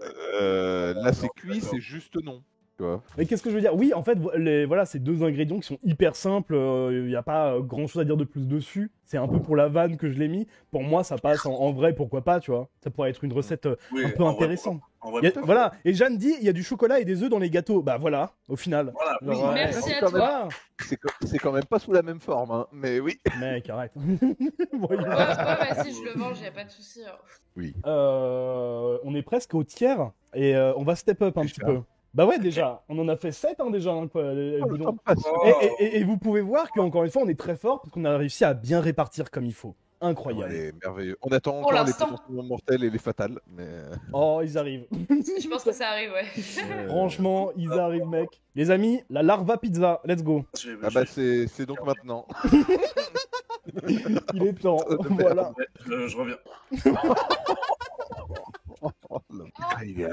Speaker 4: là, c'est cuit, c'est juste non. Tu vois.
Speaker 1: Mais qu'est-ce que je veux dire? Oui, en fait, voilà, c'est deux ingrédients qui sont hyper simples. Il n'y a pas grand chose à dire de plus dessus. C'est un peu pour la vanne que je l'ai mis. Pour moi, ça passe en vrai, pourquoi pas, tu vois. Ça pourrait être une recette
Speaker 3: oui,
Speaker 1: un peu
Speaker 3: en vrai,
Speaker 1: intéressante.
Speaker 3: en vrai,
Speaker 1: Il y a-
Speaker 3: tout à fait.
Speaker 1: voilà. Et Jeanne dit, il y a du chocolat et des œufs dans les gâteaux. Bah voilà, au final.
Speaker 3: Voilà, oui.
Speaker 1: Genre,
Speaker 2: Merci
Speaker 4: c'est
Speaker 2: à
Speaker 4: quand
Speaker 2: toi.
Speaker 1: voilà.
Speaker 4: C'est quand même pas sous la même forme, hein, mais oui.
Speaker 1: Mec, arrête.
Speaker 2: Ouais,
Speaker 1: Voyons.
Speaker 2: vas-y, je le mange, y a pas de souci.
Speaker 4: Oui.
Speaker 1: On est presque au tiers et on va step up un
Speaker 4: Déjà.
Speaker 1: petit peu. Bah ouais, déjà, on en a fait 7 hein, déjà. Hein, quoi, les
Speaker 4: Oh, le
Speaker 1: boudons.
Speaker 4: temps passe.
Speaker 3: Oh.
Speaker 1: Et vous pouvez voir qu'encore une fois, on est très fort parce qu'on a réussi à bien répartir comme il faut. Incroyable.
Speaker 4: Ouais, merveilleux. On attend
Speaker 2: Pour
Speaker 4: encore les
Speaker 2: l'instant.
Speaker 4: potentiellement mortels et les fatales, mais...
Speaker 1: Oh, ils arrivent.
Speaker 2: Je pense que ça arrive, ouais.
Speaker 1: Franchement, ils arrivent, mec. Les amis, la larva pizza, let's go.
Speaker 4: Ah bah c'est donc maintenant.
Speaker 1: Il est temps.
Speaker 4: De merde.
Speaker 1: Voilà.
Speaker 3: Je reviens.
Speaker 4: Oh, il est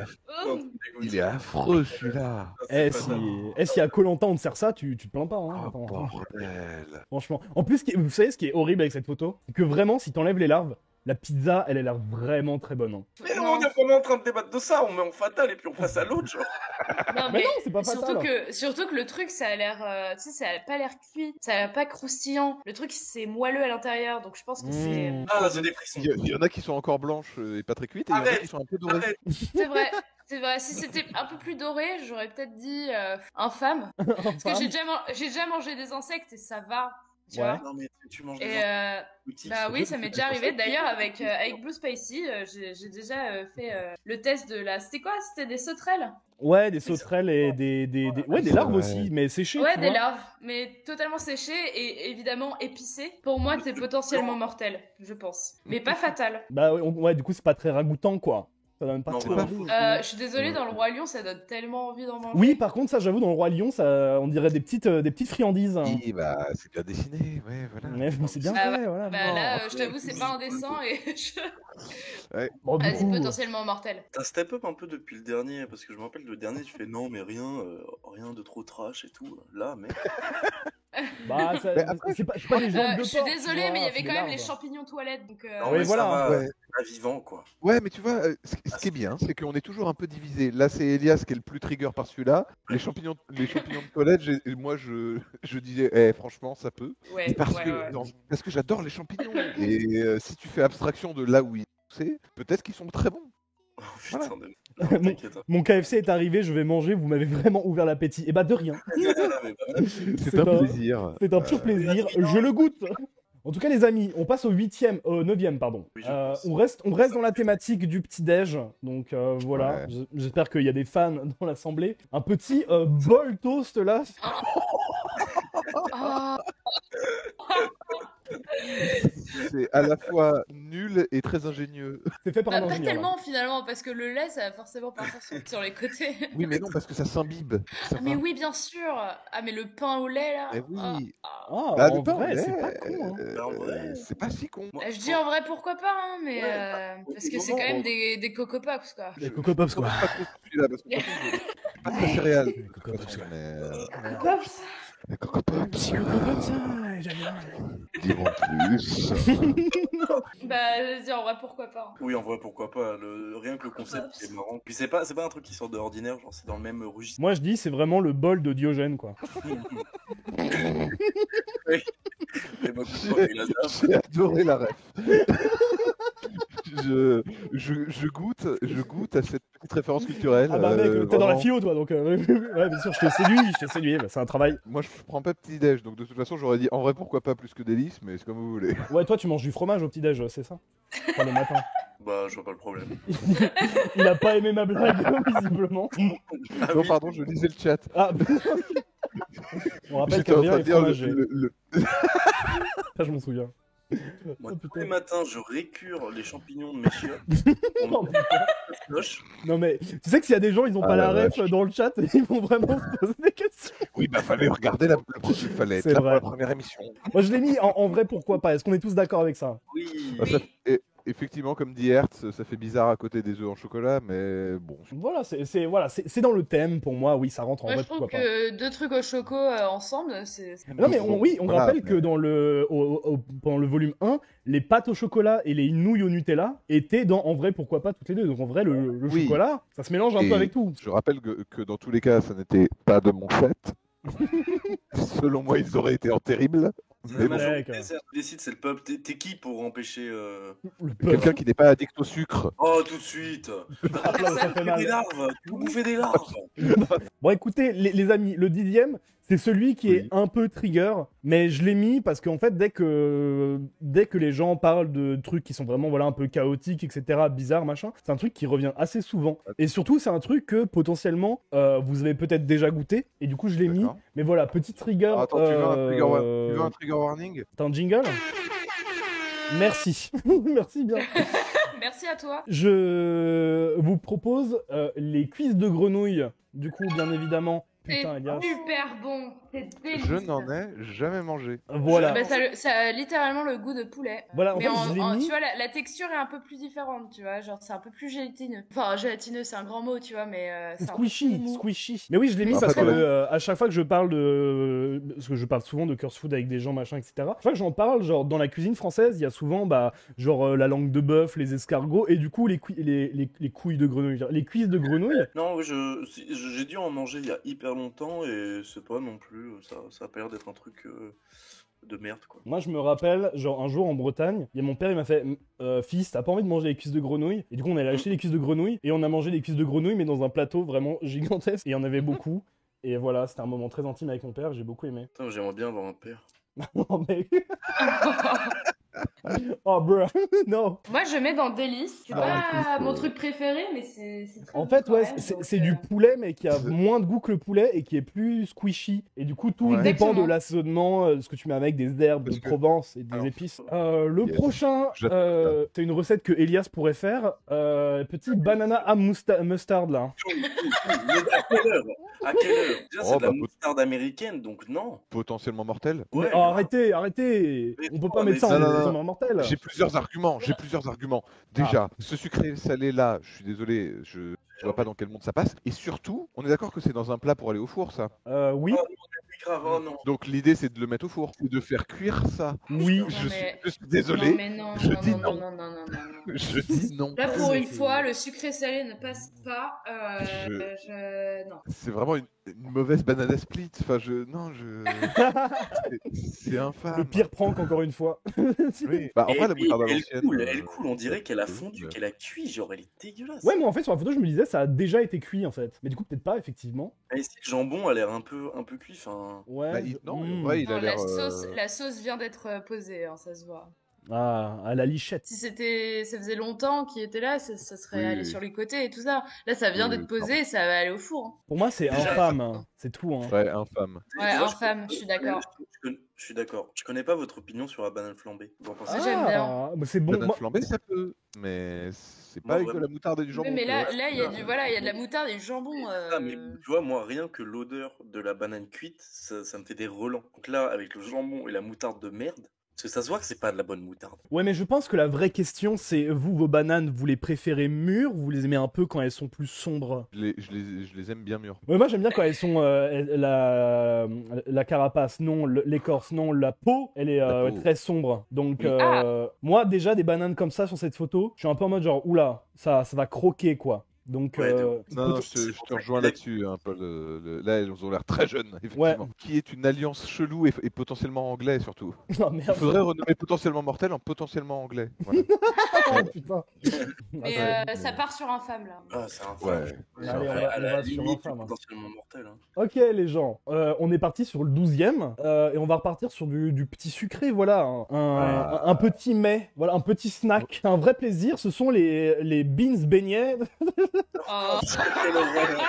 Speaker 2: Oh.
Speaker 4: Il est affreux celui-là.
Speaker 1: Si à Koh-Lanta on te sert ça, tu te plains pas. Hein.
Speaker 4: Oh
Speaker 1: Attends.
Speaker 4: bordel.
Speaker 1: Franchement. En plus, vous savez ce qui est horrible avec cette photo? C'est que vraiment, si t'enlèves les larves, la pizza, elle a l'air vraiment très bonne. Hein.
Speaker 3: Mais non, on est vraiment en train de débattre de ça. On met en fatal et puis on passe à l'autre. Genre.
Speaker 2: Non,
Speaker 1: Mais non, c'est pas
Speaker 2: surtout
Speaker 1: fatal.
Speaker 2: surtout que le truc, ça a l'air, tu sais, ça a pas l'air cuit, ça a pas croustillant. Le truc, c'est moelleux à l'intérieur, donc je pense que c'est.
Speaker 1: Mmh.
Speaker 3: Ah, j'ai des frissons.
Speaker 4: Il y en a qui sont encore blanches et pas très cuites, et il y en a
Speaker 3: Arrête,
Speaker 4: qui sont un peu dorées.
Speaker 3: Arrête.
Speaker 2: C'est vrai. C'est vrai, si c'était un peu plus doré, j'aurais peut-être dit infâme. Parce que j'ai déjà mangé des insectes et ça va. Tu
Speaker 1: Ouais.
Speaker 2: vois.
Speaker 3: Non, mais tu manges des
Speaker 2: Et
Speaker 3: petits.
Speaker 2: bah oui, ça m'est déjà arrivé. D'ailleurs, avec Blue Spicy, j'ai déjà fait le test de la. C'était quoi? C'était des sauterelles?
Speaker 1: Ouais, des sauterelles et ouais, des
Speaker 4: c'est
Speaker 1: larves
Speaker 4: vrai.
Speaker 1: aussi, mais séchées.
Speaker 2: Ouais,
Speaker 1: tu
Speaker 2: des
Speaker 1: vois.
Speaker 2: larves, mais totalement séchées et évidemment épicées. Pour moi, t'es potentiellement mortel, je pense. Mais pas fatal.
Speaker 1: Bah ouais, du coup, c'est pas très ragoûtant, quoi. Ça donne pas
Speaker 3: Non,
Speaker 1: très
Speaker 3: vraiment.
Speaker 1: envie.
Speaker 2: Je suis désolée, dans le Roi Lion, ça donne tellement envie d'en manger.
Speaker 1: Oui, par contre, ça, j'avoue, dans le Roi Lion, ça, on dirait des petites friandises. Hein.
Speaker 4: Oui, bah c'est bien dessiné, ouais, voilà.
Speaker 1: Mais c'est bien
Speaker 2: Bah,
Speaker 1: fait, voilà.
Speaker 2: Bah
Speaker 1: Non.
Speaker 2: là, je t'avoue, c'est pas indécent et
Speaker 1: Bon, du
Speaker 2: c'est
Speaker 1: coup,
Speaker 2: potentiellement mortel.
Speaker 3: T'as step up un peu depuis le dernier, parce que je me rappelle le dernier, tu fais non, mais rien de trop trash et tout. Là, mais.
Speaker 1: bah, ça-
Speaker 4: Mais après,
Speaker 1: c'est pas des jambes de
Speaker 2: Je suis
Speaker 1: porc, tu
Speaker 2: désolée,
Speaker 1: vois,
Speaker 2: mais il y
Speaker 1: c'est
Speaker 2: avait
Speaker 1: des
Speaker 2: quand même les
Speaker 1: larves.
Speaker 2: champignons toilettes, donc.
Speaker 3: Non,
Speaker 1: Oui,
Speaker 3: mais
Speaker 1: voilà.
Speaker 3: ça va,
Speaker 4: Ouais.
Speaker 3: c'est pas vivant, quoi.
Speaker 4: Ouais, mais tu vois, ce qui est bien, c'est qu'on est toujours un peu divisé. Là, c'est Elias qui est le plus trigger par celui-là. Les champignons de toilette, moi, je disais, franchement, ça peut.
Speaker 2: Ouais,
Speaker 4: Mais parce
Speaker 2: ouais,
Speaker 4: que,
Speaker 2: ouais.
Speaker 4: non, parce que j'adore les champignons. Et si tu fais abstraction de là où ils sont, peut-être qu'ils sont très bons.
Speaker 3: Oh putain,
Speaker 4: Voilà.
Speaker 3: non, t'inquiète.
Speaker 1: Mon KFC est arrivé, je vais manger, vous m'avez vraiment ouvert l'appétit. Et bah, de rien.
Speaker 3: Mais bah,
Speaker 4: C'est un plaisir.
Speaker 1: C'est un pur plaisir, je le goûte. En tout cas, les amis, on passe au 9e, pardon.
Speaker 3: Oui, je pense.
Speaker 1: On reste dans la thématique du petit-déj. Donc voilà,
Speaker 4: Ouais.
Speaker 1: j'espère qu'il y a des fans dans l'assemblée. Un petit bol toast là.
Speaker 2: Oh,
Speaker 4: C'est à la fois nul et très ingénieux.
Speaker 1: C'est fait par
Speaker 2: bah,
Speaker 1: un
Speaker 2: pas
Speaker 1: ingénieur. là.
Speaker 2: tellement finalement, parce que le lait, ça va forcément partir sur les côtés.
Speaker 4: Oui, mais non, parce que ça s'imbibe. Ça
Speaker 2: Ah, mais
Speaker 4: va.
Speaker 2: oui, bien sûr. Ah, mais le pain au lait là.
Speaker 4: Mais oui.
Speaker 1: Ah,
Speaker 4: Bah,
Speaker 1: en
Speaker 4: le pain au
Speaker 1: vrai,
Speaker 4: lait,
Speaker 1: c'est pas con. Hein.
Speaker 3: Bah, en vrai,
Speaker 4: c'est pas si con.
Speaker 3: moi,
Speaker 2: Je dis en vrai pourquoi pas, hein, mais
Speaker 3: Ouais,
Speaker 2: parce que c'est quand même des Coco Pops quoi.
Speaker 1: Les Coco Pops, quoi.
Speaker 4: Pas trop celui-là, parce que de toute façon, je- pas très céréales.
Speaker 1: Coco Pops, quoi.
Speaker 4: Mais,
Speaker 2: Pops.
Speaker 4: Les Cocopops.
Speaker 1: Petit coco comme ça, j'adore.
Speaker 4: Dis-moi plus.
Speaker 2: Bah, je veux dire, en vrai, pourquoi pas.
Speaker 3: Oui, en vrai, pourquoi pas. Rien que le concept
Speaker 2: Pops.
Speaker 3: est marrant. Puis c'est pas un truc qui sort de l'ordinaire, genre c'est dans le même registre.
Speaker 1: Moi je dis c'est vraiment le bol de Diogène quoi.
Speaker 3: Et bah, pourquoi il a ça
Speaker 4: J'ai adoré la ref. Je goûte à cette petite référence culturelle.
Speaker 1: Ah bah mec, t'es dans la
Speaker 4: vraiment.
Speaker 1: philo toi donc ouais bien sûr je t'ai séduit, bah, c'est un travail.
Speaker 4: Moi je prends pas petit déj, donc de toute façon j'aurais dit en vrai pourquoi pas plus que délice, mais c'est comme vous voulez.
Speaker 1: Ouais toi tu manges du fromage au petit déj, c'est ça? Enfin le matin.
Speaker 3: Bah, je vois pas le problème.
Speaker 1: Il a pas aimé ma blague visiblement.
Speaker 3: Ah
Speaker 4: Non
Speaker 3: oui,
Speaker 4: pardon, je lisais le chat.
Speaker 1: Ah on rappelle
Speaker 4: J'étais en
Speaker 1: qu'Adrien
Speaker 4: train de
Speaker 1: est
Speaker 4: dire
Speaker 1: fromager.
Speaker 4: le-
Speaker 1: Ça je m'en souviens.
Speaker 3: moi,
Speaker 1: Oh,
Speaker 3: tous
Speaker 1: putain.
Speaker 3: les matins, je récure les champignons de mes chiottes.
Speaker 1: Oh, putain.
Speaker 3: Cloche.
Speaker 1: Non mais tu sais que s'il y a des gens ils ont
Speaker 4: Ah,
Speaker 1: pas la
Speaker 4: la
Speaker 1: ref dans le chat, ils vont vraiment se poser des questions.
Speaker 4: Oui, bah fallait regarder il fallait être
Speaker 1: C'est
Speaker 4: là
Speaker 1: vrai.
Speaker 4: pour la première émission.
Speaker 1: Moi je l'ai mis en vrai pourquoi pas, est-ce qu'on est tous d'accord avec ça?
Speaker 3: Oui.
Speaker 4: Bah, effectivement, comme dit Hertz, ça fait bizarre à côté des œufs en chocolat, mais bon.
Speaker 1: Voilà, c'est dans le thème pour moi, oui ça rentre en
Speaker 2: Moi,
Speaker 1: vrai
Speaker 2: je trouve
Speaker 1: pourquoi pas.
Speaker 2: que deux trucs au choco ensemble, c'est.
Speaker 1: Non mais on
Speaker 4: Voilà,
Speaker 1: rappelle
Speaker 4: mais-
Speaker 1: que dans pendant le volume 1, les pâtes au chocolat et les nouilles au Nutella étaient dans en vrai pourquoi pas toutes les deux. Donc en vrai le
Speaker 4: Oui.
Speaker 1: chocolat, ça se mélange un
Speaker 4: Et
Speaker 1: peu avec tout.
Speaker 4: Je rappelle que dans tous les cas, ça n'était pas de mon fait. Selon moi, ils auraient été en terrible. Mais bon,
Speaker 1: mec.
Speaker 3: Décide, c'est le peuple. T'es qui pour empêcher
Speaker 1: Le peuple.
Speaker 4: quelqu'un qui n'est pas addict au sucre.
Speaker 3: Oh, tout de suite.
Speaker 1: Ah, là, ça fait
Speaker 3: Bouffer
Speaker 1: mal.
Speaker 3: des larves. Tout bouffer des larves.
Speaker 1: Bon écoutez les amis, le 10e, c'est celui qui est
Speaker 4: Oui.
Speaker 1: un peu trigger, mais je l'ai mis parce qu'en fait dès que les gens parlent de trucs qui sont vraiment voilà un peu chaotiques, etc., bizarres, machin, c'est un truc qui revient assez souvent. Et surtout c'est un truc que potentiellement vous avez peut-être déjà goûté, et du coup je l'ai mis.
Speaker 4: D'accord.
Speaker 1: Mais voilà, petit trigger.
Speaker 4: Alors, attends, tu veux un trigger warning?
Speaker 1: T'as un jingle? Merci. Merci bien.
Speaker 2: Merci à toi.
Speaker 1: Je vous propose les cuisses de grenouille. Du coup, bien évidemment.
Speaker 2: C'est
Speaker 1: Putain, Elias.
Speaker 2: super bon. C'est délicieux.
Speaker 4: Je n'en ai jamais mangé.
Speaker 1: Voilà.
Speaker 2: Bah, ça a littéralement le goût de poulet.
Speaker 1: Voilà, en
Speaker 2: Mais
Speaker 1: fait, je l'ai mis.
Speaker 2: tu vois, la texture est un peu plus différente, tu vois. Genre, c'est un peu plus gélatineux. Enfin, gélatineux, c'est un grand mot, tu vois, mais c'est un peu plus
Speaker 1: Squishy,
Speaker 2: mou.
Speaker 1: squishy. Mais oui, je l'ai mis
Speaker 2: Mais
Speaker 1: parce
Speaker 2: c'est
Speaker 1: que
Speaker 2: très bon.
Speaker 1: à chaque fois que je parle de. Parce que je parle souvent de curse food avec des gens, machin, etc. Chaque fois que j'en parle, genre dans la cuisine française, il y a souvent, genre la langue de bœuf, les escargots, et du coup, les couilles de grenouille. Genre, les cuisses de grenouille.
Speaker 3: Non, oui, j'ai dû en manger il y a hyper longtemps et c'est pas non plus. Ça a pas l'air d'être un truc de merde, quoi.
Speaker 1: Moi, je me rappelle, genre un jour en Bretagne, il y a mon père, il m'a fait fils, t'as pas envie de manger les cuisses de grenouille? Et du coup, on allait acheter des cuisses de grenouille, et on a mangé des cuisses de grenouille, mais dans un plateau vraiment gigantesque, et il y en avait beaucoup. Et voilà, c'était un moment très intime avec mon père, j'ai beaucoup aimé.
Speaker 3: Putain, j'aimerais bien avoir un père.
Speaker 1: Oh, mec. Oh, bro. Non.
Speaker 2: Moi, je mets dans délice. C'est
Speaker 1: Ah,
Speaker 2: pas
Speaker 4: écoute,
Speaker 2: mon truc préféré, mais c'est très
Speaker 1: En
Speaker 2: bon
Speaker 1: fait,
Speaker 2: quand
Speaker 1: ouais,
Speaker 2: même, donc,
Speaker 1: c'est du poulet, mais qui a moins de goût que le poulet et qui est plus squishy. Et du coup, tout
Speaker 4: Ouais.
Speaker 1: dépend de
Speaker 2: Exactement.
Speaker 1: l'assaisonnement, de ce que tu mets avec, des herbes
Speaker 4: Parce
Speaker 1: de
Speaker 4: que-
Speaker 1: Provence et des
Speaker 4: Alors,
Speaker 1: épices. Le
Speaker 4: yes.
Speaker 1: prochain,
Speaker 4: J'attends
Speaker 1: c'est une recette que Elias pourrait faire. Petit banana à mustard, là.
Speaker 3: Mais à quelle heure? À quelle heure? Déjà, c'est
Speaker 4: Oh,
Speaker 3: de la
Speaker 4: bah,
Speaker 3: moutarde américaine, donc non.
Speaker 4: Potentiellement mortel.
Speaker 1: Mais
Speaker 3: Ouais,
Speaker 1: oh, arrêtez.
Speaker 3: Mais
Speaker 1: On peut
Speaker 3: non,
Speaker 1: pas
Speaker 3: mais
Speaker 1: mettre ça
Speaker 4: non, non,
Speaker 1: en
Speaker 4: non.
Speaker 1: en mortel.
Speaker 4: J'ai plusieurs arguments. Déjà, ce sucré salé là, je suis désolé, je vois pas dans quel monde ça passe. Et surtout, on est d'accord que c'est dans un plat pour aller au four, ça.
Speaker 1: Oui,
Speaker 3: oui, grave, oh non.
Speaker 4: Donc l'idée c'est de le mettre au four, c'est de faire cuire ça.
Speaker 1: oui.
Speaker 2: Non,
Speaker 4: Je
Speaker 2: mais-
Speaker 4: suis désolé,
Speaker 2: Non, mais non,
Speaker 4: je
Speaker 2: non,
Speaker 4: dis
Speaker 2: non,
Speaker 4: non.
Speaker 2: non, non, non, non, non.
Speaker 4: je dis non.
Speaker 2: Là, pour
Speaker 1: Mais
Speaker 2: une
Speaker 1: c'est-
Speaker 2: fois, le sucré salé ne passe pas. Non.
Speaker 4: C'est vraiment une mauvaise banana split. Enfin, c'est infâme.
Speaker 1: Le pire prank, encore une fois.
Speaker 4: Oui. Bah, en vrai, la moutarde à
Speaker 3: elle
Speaker 4: l'ancienne.
Speaker 3: coule, elle coule, on dirait qu'elle a
Speaker 4: oui,
Speaker 3: fondu,
Speaker 4: mais-
Speaker 3: qu'elle a cuit, genre elle est dégueulasse.
Speaker 1: Ouais, moi, en fait, sur la photo, je me disais, ça a déjà été cuit, en fait. Mais du coup, peut-être pas, effectivement.
Speaker 3: Et si le jambon a l'air un peu cuit, enfin.
Speaker 1: Ouais.
Speaker 4: Bah, non, en vrai, il a
Speaker 2: Non,
Speaker 4: l'air.
Speaker 2: la sauce vient d'être posée, hein, ça se voit.
Speaker 1: Ah, à la lichette.
Speaker 2: Si ça faisait longtemps qu'il était là, ça serait
Speaker 4: Oui,
Speaker 2: allé
Speaker 4: oui.
Speaker 2: sur les côtés et tout ça. Là, ça vient
Speaker 4: Oui,
Speaker 2: d'être
Speaker 4: oui,
Speaker 2: posé et ça va aller au four. Hein.
Speaker 1: Pour moi, c'est
Speaker 3: Déjà,
Speaker 1: infâme. Hein. C'est tout. Hein.
Speaker 4: Ouais, infâme.
Speaker 2: Ouais,
Speaker 3: Moi,
Speaker 2: infâme, je suis d'accord.
Speaker 3: Je suis d'accord. Je connais pas votre opinion sur la banane flambée. Vous en pensez
Speaker 2: Ah, j'aime bien.
Speaker 1: Mais c'est bon.
Speaker 4: Banane
Speaker 1: Moi-
Speaker 4: flambée, ça peut, mais c'est
Speaker 3: Moi,
Speaker 4: pas avec de
Speaker 3: vraiment.
Speaker 4: la moutarde et du jambon.
Speaker 2: Oui, mais
Speaker 4: tu vois.
Speaker 2: là, il y a il y a de la moutarde et du jambon.
Speaker 3: Ah, mais tu vois, moi, rien que l'odeur de la banane cuite, ça me fait des relents. Donc là, avec le jambon et la moutarde de merde, Parce que ça se voit que c'est pas de la bonne moutarde.
Speaker 1: Ouais, mais je pense que la vraie question, c'est vous, vos bananes, vous les préférez mûres ou vous les aimez un peu quand elles sont plus sombres?
Speaker 4: Je les aime bien mûres.
Speaker 1: Ouais, moi j'aime bien quand elles sont la carapace, non, l'écorce, non, la peau, elle est
Speaker 4: La peau.
Speaker 1: très sombre. Donc
Speaker 3: Oui.
Speaker 1: moi déjà des bananes comme ça sur cette photo, je suis un peu en mode genre oula, ça va croquer quoi. Donc
Speaker 3: Ouais,
Speaker 4: Non,
Speaker 3: c'est
Speaker 4: je
Speaker 3: pour
Speaker 4: te
Speaker 3: ça
Speaker 4: rejoins
Speaker 3: qu'il a-
Speaker 4: là-dessus, hein, Paul. Là, elles ont l'air très jeunes, effectivement. Qui est une alliance chelou et potentiellement anglais, surtout.
Speaker 1: non
Speaker 4: Il
Speaker 1: merde.
Speaker 4: faudrait renommer potentiellement mortel en potentiellement anglais. Voilà.
Speaker 1: Oh, putain.
Speaker 2: Mais
Speaker 1: Ah,
Speaker 2: ça part sur infâme là.
Speaker 3: Ah, c'est un
Speaker 4: Ouais.
Speaker 1: Allez, on
Speaker 3: à la
Speaker 1: va sur
Speaker 3: limite,
Speaker 1: infâme.
Speaker 3: potentiellement mortel. Hein.
Speaker 1: Ok les gens, on est parti sur le 12e et on va repartir sur du petit sucré, voilà, un petit mets, voilà, un petit snack, un vrai plaisir, ce sont les beans beignets.
Speaker 2: Oh.
Speaker 3: Quelle horreur.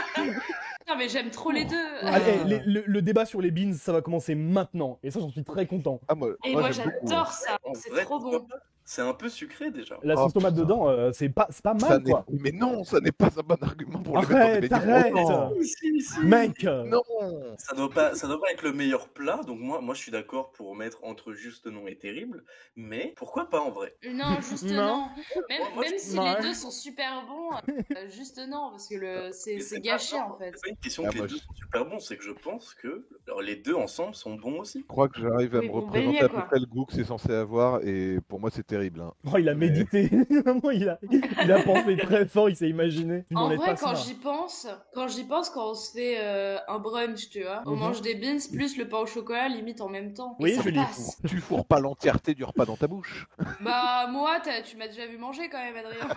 Speaker 2: Non mais j'aime trop les deux.
Speaker 1: Allez, le débat sur les beans, ça va commencer maintenant, et ça j'en suis très content.
Speaker 4: Ah, moi,
Speaker 2: Et moi
Speaker 4: j'aime beaucoup.
Speaker 2: j'adore ça,
Speaker 3: En
Speaker 2: c'est
Speaker 3: vrai,
Speaker 2: trop
Speaker 3: pourquoi
Speaker 2: bon.
Speaker 3: pas. C'est un peu sucré déjà.
Speaker 1: La sauce
Speaker 4: Oh,
Speaker 1: tomate
Speaker 4: putain.
Speaker 1: dedans, c'est pas
Speaker 4: Ça
Speaker 1: mal
Speaker 4: n'est-
Speaker 1: quoi.
Speaker 4: Mais non, ça n'est pas un bon argument pour les mettre dans des
Speaker 1: Arrête,
Speaker 4: beignets.
Speaker 1: arrête.
Speaker 4: Oh, non.
Speaker 3: Si.
Speaker 1: Mec,
Speaker 4: Non.
Speaker 3: Ça doit pas être le meilleur plat, donc moi je suis d'accord pour mettre entre juste non et terrible, mais pourquoi pas en vrai?
Speaker 2: Non, juste
Speaker 1: Non.
Speaker 2: non.
Speaker 3: Moi,
Speaker 2: Même si
Speaker 1: Ouais.
Speaker 2: les deux sont super bons, juste non, parce que
Speaker 3: Mais
Speaker 2: c'est
Speaker 3: pas-
Speaker 2: gâché
Speaker 3: non,
Speaker 2: en fait.
Speaker 3: C'est pas une question
Speaker 4: Ah,
Speaker 3: que
Speaker 4: moi,
Speaker 3: les deux
Speaker 4: je-
Speaker 3: sont super bons, c'est que je pense que alors, les deux ensemble sont bons aussi.
Speaker 4: Je crois que j'arrive à
Speaker 2: Oui,
Speaker 4: me
Speaker 2: bon,
Speaker 4: représenter
Speaker 2: beignet,
Speaker 4: à peu
Speaker 2: quoi.
Speaker 4: près le goût que c'est censé avoir, et pour moi, c'est terrible. Hein.
Speaker 1: oh, il a
Speaker 4: Mais-
Speaker 1: médité, vraiment, il a pensé très fort, il s'est imaginé. Tu n'en
Speaker 2: En
Speaker 1: es
Speaker 2: vrai,
Speaker 1: pas
Speaker 2: quand
Speaker 1: ça.
Speaker 2: j'y pense, quand on se fait un brunch, tu vois, on
Speaker 1: Mhm.
Speaker 2: mange des beans plus le pain au chocolat, limite en même temps.
Speaker 1: Oui,
Speaker 2: Et ça
Speaker 1: je l'ai
Speaker 2: passe.
Speaker 4: Tu fourres pas l'entièreté du repas dans ta bouche.
Speaker 2: Bah, moi, tu m'as déjà vu manger quand même, Adrien.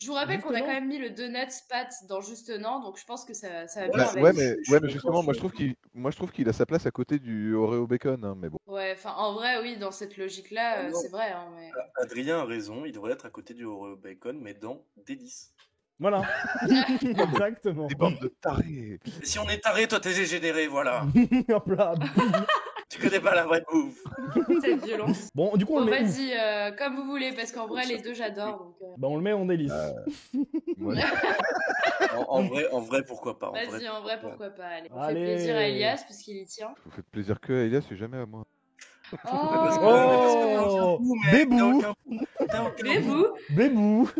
Speaker 2: Je vous rappelle qu'on a
Speaker 1: Justement.
Speaker 2: quand même mis le donut pat dans Juste Non, donc je pense que ça va bien
Speaker 3: Bah,
Speaker 2: avec.
Speaker 4: Ouais,
Speaker 3: je
Speaker 4: mais
Speaker 3: suis
Speaker 4: justement, moi,
Speaker 3: d'accord,
Speaker 4: je trouve qu'il a sa place à côté du Oreo bacon, hein, mais bon.
Speaker 2: Ouais, enfin, en vrai, oui, dans cette logique-là,
Speaker 3: Non.
Speaker 2: c'est vrai. Hein, mais...
Speaker 3: Adrien a raison, il devrait être à côté du Oreo bacon, mais dans Délices.
Speaker 1: Voilà, exactement.
Speaker 4: Des bandes de tarés.
Speaker 3: Et si on est taré, toi t'es dégénéré, voilà.
Speaker 1: Hop là.
Speaker 3: Tu connais pas la vraie bouffe.
Speaker 2: Cette violence.
Speaker 1: Bon, du coup, on
Speaker 2: Bon,
Speaker 1: le met où?
Speaker 2: vas-y, comme vous voulez, parce qu'en vrai, les deux, j'adore. Donc,
Speaker 1: Bah, on le met en délice.
Speaker 4: Moi,
Speaker 3: En vrai, pourquoi pas.
Speaker 2: vas-y, en vrai, pourquoi pas. Allez. On
Speaker 1: Allez.
Speaker 2: fait plaisir à Elias, puisqu'il y tient.
Speaker 4: vous faites plaisir que à Elias, c'est jamais à moi.
Speaker 1: Oh, Bébou.
Speaker 2: Mais vous
Speaker 1: Bébou.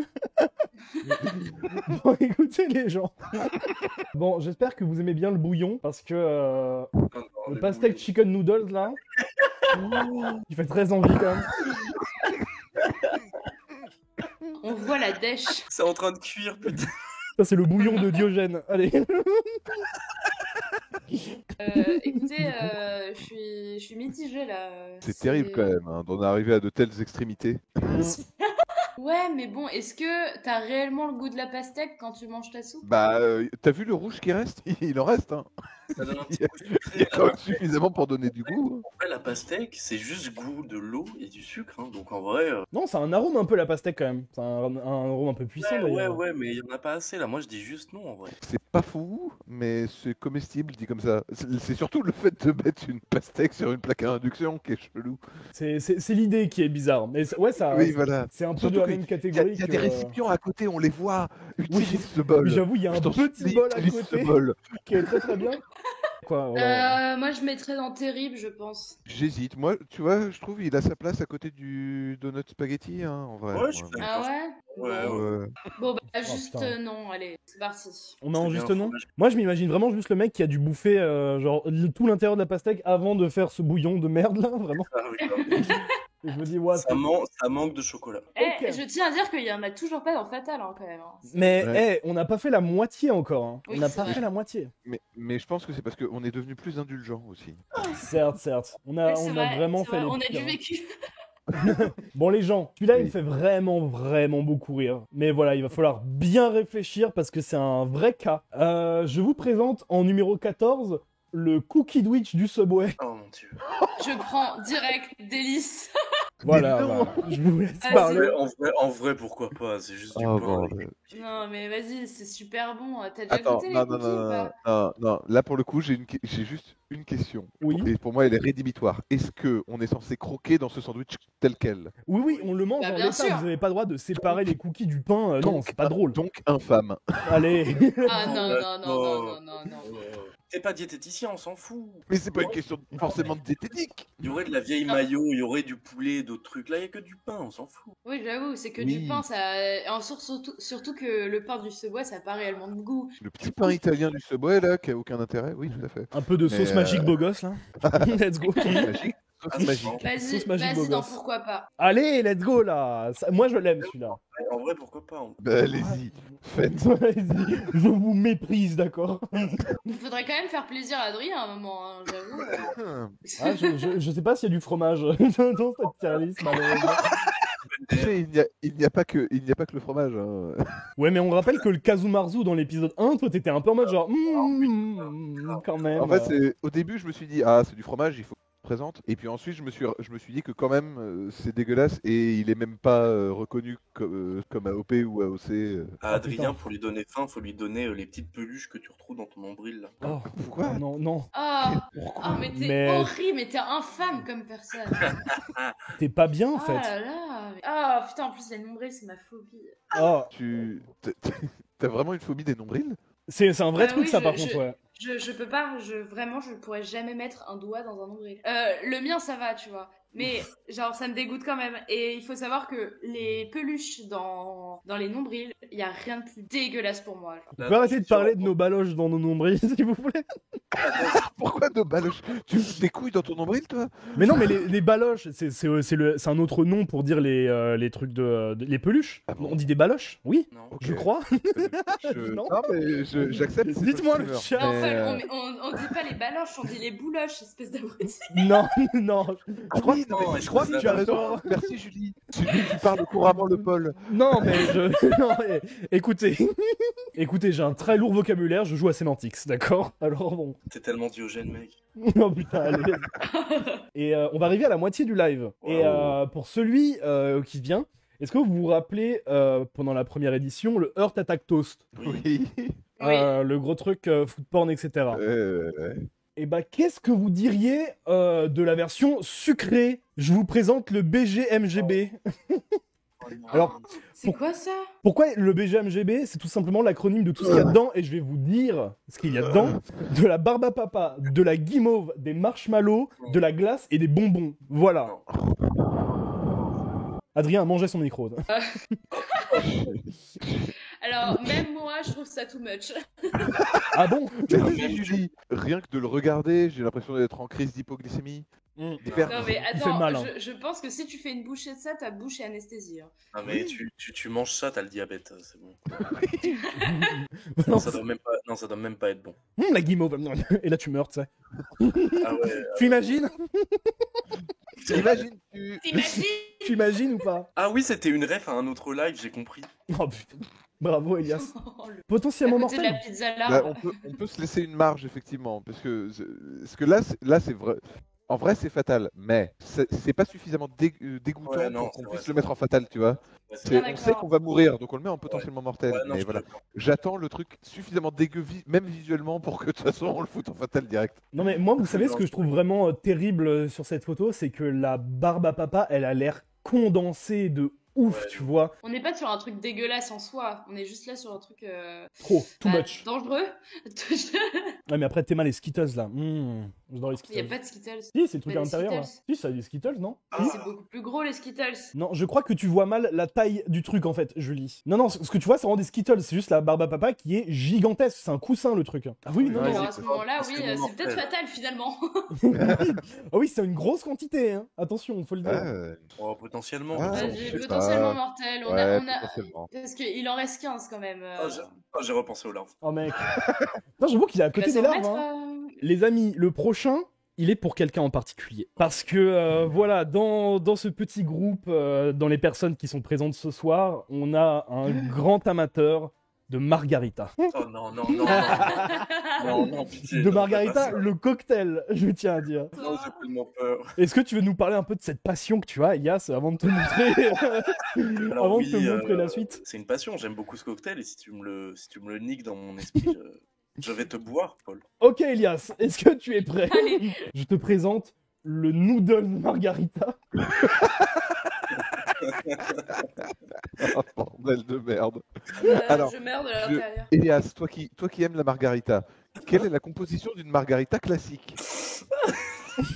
Speaker 1: Bon, écoutez les gens. Bon, j'espère que vous aimez bien le bouillon, parce que le pastèque chicken noodles, là, il fait très envie, quand même.
Speaker 2: On voit la dèche.
Speaker 3: C'est en train de cuire, putain.
Speaker 1: Ça, c'est le bouillon de Diogène. Allez.
Speaker 2: Écoutez, je suis mitigée, là.
Speaker 4: C'est terrible quand même, hein, d'en arriver à de telles extrémités.
Speaker 2: Ouais, mais bon, est-ce que t'as réellement le goût de la pastèque quand tu manges ta soupe?
Speaker 4: Bah, t'as vu le rouge qui reste? Il en reste, hein.
Speaker 3: Ça donne un petit
Speaker 4: Il y a-
Speaker 3: goût
Speaker 4: Il y
Speaker 3: sucré.
Speaker 4: a quand même suffisamment pour donner du goût.
Speaker 3: En vrai, la pastèque, c'est juste goût de l'eau et du sucre. Hein. Donc en vrai,
Speaker 1: Non, c'est un arôme un peu la pastèque, quand même. C'est un arôme un peu puissant, d'ailleurs.
Speaker 3: ouais, mais il y en a pas assez là. Moi, je dis juste non en vrai.
Speaker 4: C'est pas fou, mais c'est comestible, dit comme ça. C'est surtout le fait de mettre une pastèque sur une plaque à induction qui est chelou.
Speaker 1: C'est l'idée qui est bizarre. Mais ouais, ça,
Speaker 4: Oui, voilà.
Speaker 1: c'est un peu
Speaker 4: Surtout
Speaker 1: de la
Speaker 4: qu'il
Speaker 1: même
Speaker 4: Il
Speaker 1: catégorie
Speaker 4: y a
Speaker 1: que...
Speaker 4: des récipients à côté, on les voit. Utilise ce bol.
Speaker 1: Oui, j'avoue, il y a un
Speaker 4: Je t'en
Speaker 1: petit
Speaker 4: supplie,
Speaker 1: bol à
Speaker 4: utilise
Speaker 1: côté
Speaker 4: ce bol.
Speaker 1: qui est très très bien. Quoi, voilà.
Speaker 2: Moi, je mettrais dans terrible, je pense.
Speaker 4: J'hésite. Moi, tu vois, je trouve il a sa place à côté du donut spaghetti, hein, en vrai.
Speaker 3: Ouais, je suis
Speaker 4: Ouais.
Speaker 3: d'accord.
Speaker 2: Ah ouais?
Speaker 3: Ouais,
Speaker 2: Bon.
Speaker 3: ouais.
Speaker 2: Bon, bah, juste
Speaker 1: putain.
Speaker 2: non, allez, c'est parti.
Speaker 1: On met en
Speaker 3: C'est
Speaker 1: juste
Speaker 3: bien,
Speaker 1: non.
Speaker 3: fromage.
Speaker 1: Moi, je m'imagine vraiment juste le mec qui a dû bouffer genre tout l'intérieur de la pastèque avant de faire ce bouillon de merde là, vraiment.
Speaker 3: Ah oui, grave.
Speaker 1: Et je me dis, what?
Speaker 3: Ça manque de chocolat.
Speaker 2: Eh,
Speaker 1: Ok.
Speaker 2: je tiens à dire qu'il y en a toujours pas dans Fatal, hein, quand même. Hein.
Speaker 1: Mais
Speaker 4: Ouais.
Speaker 1: on n'a pas fait la moitié encore. Hein.
Speaker 2: Oui,
Speaker 1: On n'a
Speaker 2: c'est
Speaker 1: pas
Speaker 2: vrai.
Speaker 1: fait la moitié.
Speaker 4: Mais je pense que c'est parce qu'on est devenu plus indulgent aussi.
Speaker 1: Certes, certes. On a,
Speaker 2: Oui, c'est
Speaker 1: on
Speaker 2: vrai,
Speaker 1: a vraiment
Speaker 2: c'est
Speaker 1: fait
Speaker 2: vrai,
Speaker 1: les
Speaker 2: on a
Speaker 1: pires,
Speaker 2: du
Speaker 1: hein.
Speaker 2: vécu.
Speaker 1: Bon les gens, celui-là il
Speaker 4: Oui.
Speaker 1: me fait vraiment vraiment beaucoup rire. Mais voilà, il va falloir bien réfléchir parce que c'est un vrai cas. Je vous présente en numéro 14 le Cookie Dwitch du Subway.
Speaker 3: Oh mon dieu.
Speaker 2: Je prends direct délice.
Speaker 1: Voilà,
Speaker 4: non.
Speaker 1: voilà. Je vous laisse
Speaker 2: Vas-y.
Speaker 1: parler.
Speaker 3: En vrai, pourquoi pas? C'est juste du
Speaker 4: Oh,
Speaker 3: pain.
Speaker 4: bordel.
Speaker 2: Non, mais vas-y, c'est super bon. T'as déjà
Speaker 4: Attends,
Speaker 2: goûté les
Speaker 4: non,
Speaker 2: cookies ou pas?
Speaker 4: non. Là, pour le coup, j'ai juste une question.
Speaker 1: Oui.
Speaker 4: Et pour moi, elle est rédhibitoire. Est-ce que on est censé croquer dans ce sandwich tel quel?
Speaker 1: Oui, oui, on le mange
Speaker 2: Bah,
Speaker 1: en
Speaker 2: bien
Speaker 1: l'état.
Speaker 2: sûr.
Speaker 1: Vous n'avez pas le droit de séparer les cookies du pain. Non, c'est pas drôle.
Speaker 4: Donc infâme.
Speaker 1: Allez.
Speaker 2: Ah non, non, non, non, non, non, non.
Speaker 3: T'es pas diététicien, on s'en fout.
Speaker 4: Mais c'est pas une question forcément de diététique.
Speaker 3: Il y aurait de la vieille mayo, il y aurait du poulet, d'autres trucs. Là, il y a que du pain, on s'en fout.
Speaker 2: Oui, j'avoue, c'est que
Speaker 4: Oui.
Speaker 2: du pain, surtout que le pain du Subway, ça n'a pas réellement de goût.
Speaker 4: Le petit pain italien du Subway, là, qui a aucun intérêt. Oui, tout à fait.
Speaker 1: Un peu de sauce magique beau gosse là. Let's go.
Speaker 4: Magique. Sauce magique.
Speaker 1: Sauce magique beau
Speaker 2: Vas-y, non,
Speaker 1: gosse.
Speaker 2: pourquoi pas.
Speaker 1: Allez, let's go là. Moi je l'aime celui-là.
Speaker 3: En vrai, pourquoi pas
Speaker 4: Bah, allez-y, faites.
Speaker 1: Vas-y, je vous méprise, d'accord.
Speaker 2: Il faudrait quand même faire plaisir à Adrien à un moment, hein, j'avoue.
Speaker 1: Ah, je sais pas s'il y a du fromage dans cette tier list, malheureusement.
Speaker 4: Il n'y a pas que le fromage. Hein.
Speaker 1: Ouais, mais on rappelle que le Kazumarzu dans l'épisode 1, toi t'étais un peu en mode genre quand même.
Speaker 4: En fait, au début, je me suis dit, ah, c'est du fromage, il faut que je le présente. Et puis ensuite, je me suis dit que quand même, c'est dégueulasse et il est même pas reconnu comme AOP ou AOC.
Speaker 3: À Adrien,
Speaker 1: putain.
Speaker 3: pour lui donner faim, faut lui donner les petites peluches que tu retrouves dans ton nombril. Là.
Speaker 1: Oh,
Speaker 4: Pourquoi
Speaker 1: non, non.
Speaker 2: Ah,
Speaker 1: Pourquoi
Speaker 2: mais t'es
Speaker 1: Mais
Speaker 2: horrible, mais t'es infâme comme personne.
Speaker 1: t'es pas bien en
Speaker 2: Ah
Speaker 1: fait.
Speaker 2: là là. Ah putain, en plus les nombrils, c'est ma phobie.
Speaker 1: Oh,
Speaker 4: T'as vraiment une phobie des nombrils?
Speaker 1: c'est un vrai truc
Speaker 2: Oui,
Speaker 1: ça par contre, ouais.
Speaker 2: Je peux pas, vraiment, je pourrais jamais mettre un doigt dans un nombril. Le mien, ça va, tu vois. Mais genre, ça me dégoûte quand même. Et il faut savoir que les peluches dans les nombrils, il y a rien de plus dégueulasse pour moi. genre.
Speaker 1: Vous pouvez arrêter de parler de nos baloches dans nos nombrils, s'il vous plaît.
Speaker 4: Pourquoi nos baloches? Tu fous des couilles dans ton nombril, toi?
Speaker 1: Mais non, mais les baloches, c'est un autre nom pour dire les trucs les peluches.
Speaker 4: Ah bon
Speaker 1: On dit des baloches, oui,
Speaker 3: Non.
Speaker 4: Ok.
Speaker 1: je crois.
Speaker 4: Non,
Speaker 1: Non.
Speaker 4: mais j'accepte. c'est
Speaker 1: Dites-moi le
Speaker 4: toi qui
Speaker 1: chat.
Speaker 4: meurs.
Speaker 2: Non,
Speaker 4: Mais,
Speaker 2: enfin, on dit pas les baloches, on dit les bouloches, espèce d'abruti.
Speaker 1: Non, non. Je crois,
Speaker 4: oui, non, mais
Speaker 3: je
Speaker 1: je crois que tu as
Speaker 3: raison.
Speaker 1: tort.
Speaker 4: Merci, Julie. Tu parles couramment le Paul.
Speaker 1: Non, mais non, écoutez, écoutez, j'ai un très lourd vocabulaire. Je joue à Semantics, d'accord. Alors bon.
Speaker 3: T'es tellement Diogène, mec.
Speaker 1: Oh putain, allez. Et on va arriver à la moitié du live. Et pour celui qui vient, est-ce que vous vous rappelez pendant la première édition le Heart Attack Toast,
Speaker 4: Oui.
Speaker 2: Oui.
Speaker 1: le gros truc food porn, etc.
Speaker 4: Ouais.
Speaker 1: Et bah, qu'est-ce que vous diriez de la version sucrée? Je vous présente le BGMGB. Alors,
Speaker 2: C'est quoi ça?
Speaker 1: pourquoi le BGMGB? C'est tout simplement l'acronyme de tout ce qu'il y a dedans, et je vais vous dire ce qu'il y a dedans. De la barbe à papa, de la guimauve, des marshmallows, de la glace et des bonbons. Voilà. Adrien a mangé son micro.
Speaker 2: Alors, même moi, je trouve ça too much.
Speaker 1: Ah bon?
Speaker 4: Merci, Julie. Rien que de le regarder, j'ai l'impression d'être en crise d'hypoglycémie. Hyper-
Speaker 2: Non, mais
Speaker 1: fait
Speaker 2: attends,
Speaker 1: mal, hein.
Speaker 2: je pense que si tu fais une bouchée de ça, ta bouche est anesthésie. Hein.
Speaker 3: Ah, mais tu manges ça, t'as le diabète, c'est bon.
Speaker 1: Non,
Speaker 3: Non, ça doit même pas être bon.
Speaker 1: la guimauve. Et là, tu meurs, tu sais.
Speaker 3: Ah ouais.
Speaker 1: Tu imagines?
Speaker 4: Imagine, tu...
Speaker 2: T'imagines?
Speaker 1: Tu imagines ou pas?
Speaker 3: Ah oui, c'était une ref à un autre live, j'ai compris.
Speaker 1: Oh putain. Bravo, Elias.
Speaker 2: À
Speaker 1: Potentiellement
Speaker 2: côté de la
Speaker 1: mortel.
Speaker 2: pizza
Speaker 4: Bah,
Speaker 2: là.
Speaker 4: on peut se laisser une marge, effectivement, parce que là, c'est vrai. En vrai, c'est fatal, mais c'est pas suffisamment dégoûtant
Speaker 3: Ouais, non,
Speaker 4: pour qu'on
Speaker 3: c'est
Speaker 4: puisse
Speaker 3: vrai,
Speaker 4: le mettre en fatal, tu vois.
Speaker 3: Ouais,
Speaker 2: Ah,
Speaker 4: On
Speaker 2: d'accord.
Speaker 4: sait qu'on va mourir, donc on le met en potentiellement mortel.
Speaker 3: Ouais, non,
Speaker 4: mais
Speaker 3: je suis
Speaker 4: voilà,
Speaker 3: d'accord.
Speaker 4: j'attends le truc suffisamment dégueu, même visuellement, pour que de toute façon on le foute en fatal direct.
Speaker 1: Non mais moi, vous savez ce que je trouve vraiment terrible sur cette photo, c'est que la barbe à papa, elle a l'air condensée de ouf,
Speaker 3: Ouais.
Speaker 1: tu vois.
Speaker 2: On n'est pas sur un truc dégueulasse en soi, on est juste là sur un truc
Speaker 1: Trop, too much.
Speaker 2: dangereux.
Speaker 1: Ouais, mais après, t'es mal les Skittles là. J'adore les
Speaker 2: Il n'y a
Speaker 1: Skittles.
Speaker 2: pas de Skittles.
Speaker 1: Si, c'est le truc
Speaker 2: Pas
Speaker 1: à
Speaker 2: des
Speaker 1: l'intérieur là.
Speaker 2: Skittles.
Speaker 1: Si, ça a des Skittles, non?
Speaker 3: Ah.
Speaker 2: C'est beaucoup plus gros les Skittles.
Speaker 1: Non, je crois que tu vois mal la taille du truc en fait, Julie. Non, ce que tu vois, c'est vraiment des Skittles. C'est juste la barbe à papa qui est gigantesque. C'est un coussin le truc. Ah oui, non,
Speaker 3: Ouais,
Speaker 1: non.
Speaker 2: Alors à ce moment-là,
Speaker 3: c'est
Speaker 2: oui,
Speaker 3: bon,
Speaker 2: c'est peut-être
Speaker 3: mortel.
Speaker 2: fatal finalement.
Speaker 1: Ah oui, c'est une grosse quantité, hein. Attention, faut le dire.
Speaker 3: Oh, potentiellement.
Speaker 4: Ah,
Speaker 3: mais
Speaker 4: je
Speaker 3: ça,
Speaker 4: sais
Speaker 2: Vas-y,
Speaker 4: pas.
Speaker 2: potentiellement mortel.
Speaker 4: Ouais, potentiellement.
Speaker 2: Parce qu'il en reste 15 quand même.
Speaker 3: j'ai repensé aux larves.
Speaker 1: Oh mec. Non, j'avoue qu'il est à côté des larves. Hein. Les amis, le prochain, il est pour quelqu'un en particulier. Parce que, voilà, dans ce petit groupe, dans les personnes qui sont présentes ce soir, on a un grand amateur de margarita.
Speaker 3: Oh non, non, non. Non, non, pitié.
Speaker 1: De
Speaker 3: non,
Speaker 1: margarita,
Speaker 3: fais pas ça.
Speaker 1: le cocktail, je tiens à dire.
Speaker 3: Non, j'ai tellement peur.
Speaker 1: Est-ce que tu veux nous parler un peu de cette passion que tu as, Yas, avant de te montrer,
Speaker 3: Alors,
Speaker 1: avant
Speaker 3: oui,
Speaker 1: de te montrer la suite?
Speaker 3: C'est une passion, j'aime beaucoup ce cocktail et si tu me le niques dans mon esprit, je vais te boire, Paul.
Speaker 1: Ok, Elias, est-ce que tu es prêt?
Speaker 2: Allez.
Speaker 1: Je te présente le noodle margarita.
Speaker 4: Oh, bordel de merde. Alors,
Speaker 2: je meurs de l'intérieur.
Speaker 4: Elias, toi qui aimes la margarita, Quelle est la composition d'une margarita classique?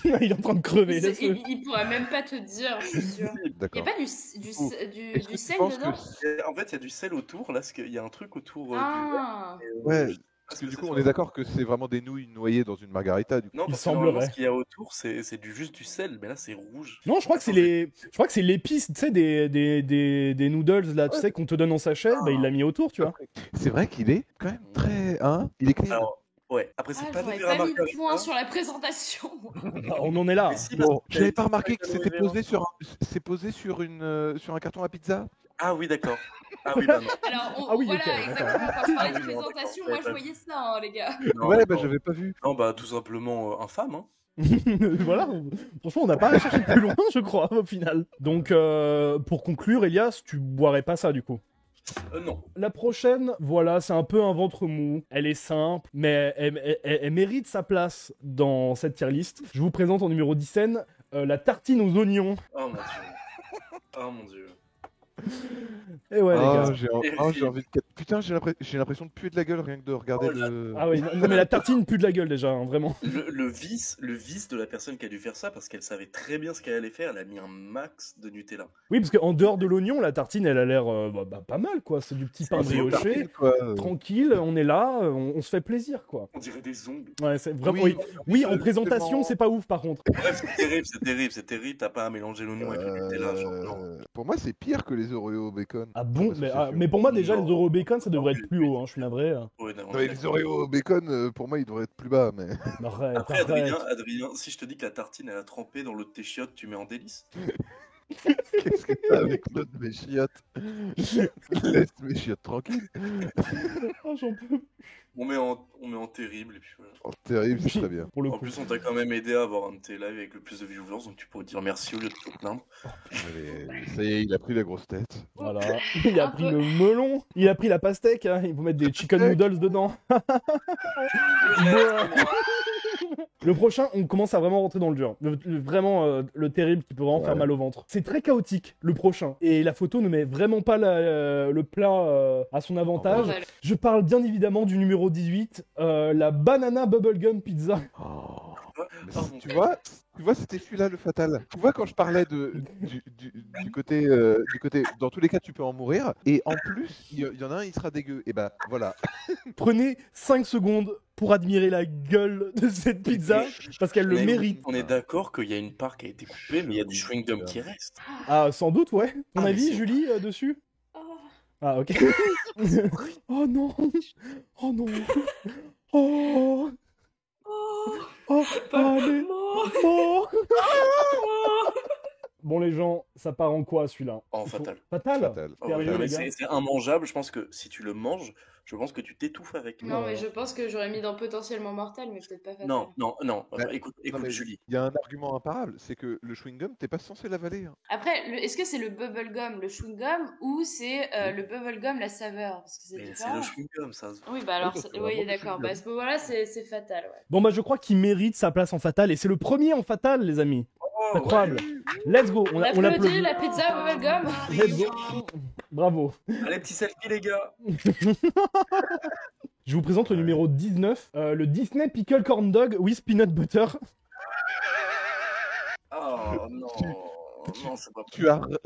Speaker 1: Il est en train de crever, laisse-le.
Speaker 2: Il pourrait même pas te dire, je suis sûre. Il n'y a
Speaker 4: D'accord.
Speaker 2: pas
Speaker 4: Est-ce
Speaker 2: du
Speaker 4: que tu
Speaker 2: sel
Speaker 4: penses que
Speaker 2: dedans?
Speaker 3: En fait, il y a du sel autour. Là, il y a un truc autour
Speaker 2: Ah.
Speaker 4: Ouais,
Speaker 3: je sais pas
Speaker 4: parce
Speaker 3: ce
Speaker 4: que du
Speaker 3: c'est
Speaker 4: coup, on
Speaker 3: sur-
Speaker 4: est d'accord que c'est vraiment des nouilles noyées dans une margarita, du coup.
Speaker 3: Non,
Speaker 1: Il
Speaker 3: parce que normalement,
Speaker 1: semblerait.
Speaker 3: ce qu'il y a autour, c'est juste du sel, mais là, c'est rouge.
Speaker 1: Non, je crois que c'est l'épice, tu sais, des noodles là, tu sais, qu'on te donne en sachet, bah il l'a mis autour, tu vois.
Speaker 4: C'est vrai qu'il est quand même très... Hein, il est clean.
Speaker 3: Alors, ouais. Après, c'est
Speaker 2: Ah,
Speaker 3: pas
Speaker 2: j'aurais
Speaker 3: des verres à
Speaker 2: pas mis de
Speaker 3: margarita.
Speaker 2: point sur la présentation.
Speaker 1: Ah, on en est là.
Speaker 3: Mais si, parce
Speaker 4: Bon,
Speaker 3: que
Speaker 4: j'avais
Speaker 3: t'as
Speaker 4: pas
Speaker 3: été
Speaker 4: remarqué que
Speaker 3: dans
Speaker 4: c'était
Speaker 3: les
Speaker 4: posé sur, c'est posé sur sur un carton à pizza.
Speaker 3: Ah oui, d'accord. Ah oui, bah non.
Speaker 2: Alors,
Speaker 1: Ah oui,
Speaker 2: voilà,
Speaker 1: ok, d'accord.
Speaker 2: exactement. Quand je parlais
Speaker 3: Ah
Speaker 2: de
Speaker 3: oui, non,
Speaker 2: présentation,
Speaker 3: d'accord,
Speaker 2: moi, je voyais ça, hein, les gars.
Speaker 3: Non,
Speaker 4: Ouais, bah
Speaker 3: d'accord.
Speaker 4: j'avais pas vu.
Speaker 3: Non, bah tout simplement infâme. Hein.
Speaker 1: Voilà, franchement, on n'a pas à chercher plus loin, je crois, au final. Donc, pour conclure, Elias, tu boirais pas ça, du coup.
Speaker 3: Non.
Speaker 1: La prochaine, voilà, c'est un peu un ventre mou. Elle est simple, mais elle mérite sa place dans cette tier list. Je vous présente en numéro 10, la tartine aux oignons.
Speaker 3: Oh mon dieu. Oh mon dieu.
Speaker 1: Et ouais, les gars.
Speaker 4: J'ai envie de... Putain, j'ai l'impression de puer de la gueule rien que de regarder
Speaker 3: Oh,
Speaker 4: le...
Speaker 1: Ah oui, non, mais la tartine pue de la gueule déjà, hein, vraiment.
Speaker 3: Le vice de la personne qui a dû faire ça, parce qu'elle savait très bien ce qu'elle allait faire, elle a mis un max de Nutella.
Speaker 1: Oui, parce qu'en dehors de l'oignon, la tartine, elle a l'air pas mal, quoi. C'est du petit pain
Speaker 3: C'est
Speaker 1: brioché,
Speaker 4: tartine, quoi.
Speaker 1: tranquille, on est là, on se fait plaisir, quoi.
Speaker 3: On dirait des zombies.
Speaker 1: Ouais, c'est vraiment...
Speaker 4: Oui,
Speaker 1: Oui, en présentation,
Speaker 4: tellement-
Speaker 1: c'est pas ouf, par contre.
Speaker 3: Bref, c'est terrible, t'as pas à mélanger l'oignon avec le Nutella, genre, non.
Speaker 4: Pour moi, c'est pire que les Oreos au bacon.
Speaker 1: Ah bon,
Speaker 4: Parce que c'est sûr.
Speaker 1: mais pour moi, déjà,
Speaker 3: Non.
Speaker 1: les Euro Bacon, ça devrait être plus haut, hein, je suis navré.
Speaker 3: Ouais, non,
Speaker 4: Non, mais les Oreos au bacon, pour moi, ils devraient être plus bas, mais...
Speaker 1: Arrête,
Speaker 3: Après,
Speaker 1: arrête.
Speaker 3: Adrien, si je te dis que la tartine, elle a trempé dans l'eau de tes chiottes, tu mets en délice.
Speaker 4: Qu'est-ce que t'as avec l'autre de mes chiottes? Laisse mes chiottes tranquilles.
Speaker 1: Oh, j'en peux.
Speaker 3: On met en terrible, et puis voilà.
Speaker 4: Oh, terrible, c'est très bien.
Speaker 1: Pour le
Speaker 3: En
Speaker 1: coup.
Speaker 3: plus, on t'a quand même aidé à avoir un de tes lives avec le plus de viewers, donc tu pourrais dire merci au lieu de te plaindre.
Speaker 4: Allez, ça y est, il a pris la grosse tête.
Speaker 1: Voilà. Il a
Speaker 2: Un
Speaker 1: pris
Speaker 2: peu.
Speaker 1: le melon, il a pris la pastèque, hein. Il faut mettre des chicken noodles dedans. Le prochain, on commence à vraiment rentrer dans le dur. Vraiment le terrible qui peut vraiment faire
Speaker 4: Ouais.
Speaker 1: mal au ventre. C'est très chaotique, le prochain. Et la photo ne met vraiment pas le plat à son avantage.
Speaker 2: Voilà.
Speaker 1: Je parle bien évidemment du numéro 18, la banana bubblegum pizza.
Speaker 4: Oh. Mais
Speaker 3: Pardon.
Speaker 4: tu vois, c'était celui-là le fatal. Tu vois, quand je parlais du côté, dans tous les cas, tu peux en mourir. Et en plus, il y en a un, il sera dégueu. Et bah, voilà.
Speaker 1: Prenez 5 secondes pour admirer la gueule de cette pizza, parce qu'elle le
Speaker 3: Mais
Speaker 1: mérite.
Speaker 3: On est d'accord qu'il y a une part qui a été coupée, mais il y a du chewing gum qui reste.
Speaker 1: Ah, sans doute, ouais. Ton
Speaker 3: Ah, mais
Speaker 1: avis,
Speaker 3: c'est-
Speaker 1: Julie, dessus?
Speaker 2: Oh.
Speaker 1: Ah, ok. Oh non. Oh non. Oh.
Speaker 2: Oh.
Speaker 1: Oh.
Speaker 2: Pas
Speaker 1: Allez.
Speaker 2: mort.
Speaker 1: Oh.
Speaker 2: Oh.
Speaker 1: Bon, les gens, ça part en quoi, celui-là?
Speaker 3: Oh,
Speaker 1: Il faut-
Speaker 3: fatal.
Speaker 1: Fatal.
Speaker 4: Fatal.
Speaker 3: Oh,
Speaker 1: Sérieux,
Speaker 3: ouais, mais
Speaker 1: les gars
Speaker 3: c'est immangeable, je pense que si tu le manges, je pense que tu t'étouffes avec.
Speaker 2: Non, mais je pense que j'aurais mis dans potentiellement mortel, mais peut-être pas fatal.
Speaker 3: Non.
Speaker 4: Ouais.
Speaker 3: Écoute,
Speaker 4: Non, mais
Speaker 3: Julie.
Speaker 4: Il y a un argument imparable, c'est que le chewing-gum, t'es pas censé l'avaler. Hein.
Speaker 2: Après, est-ce que c'est le bubblegum, le chewing-gum, ou c'est le bubblegum, la saveur? Parce que c'est
Speaker 3: Mais c'est
Speaker 2: différent.
Speaker 3: le chewing gum, ça.
Speaker 2: Oui, bah alors,
Speaker 4: Oui, donc c'est
Speaker 2: oui,
Speaker 4: vraiment le
Speaker 2: d'accord.
Speaker 4: chewing-gum.
Speaker 2: Bah, à ce moment-là, c'est fatal, ouais.
Speaker 1: Bon, bah, je crois qu'il mérite sa place en fatal, et c'est le premier en fatal, les amis.
Speaker 3: Oh,
Speaker 1: Incroyable. Let's go. On
Speaker 2: On
Speaker 1: l'applaudit.
Speaker 2: l'applaudit, la pizza bubblegum.
Speaker 1: Let's go. Bravo.
Speaker 3: Allez, petit selfie, les gars.
Speaker 1: Je vous présente le numéro 19, le Disney Pickle Corn Dog with Peanut Butter.
Speaker 3: Oh non. Non, c'est pas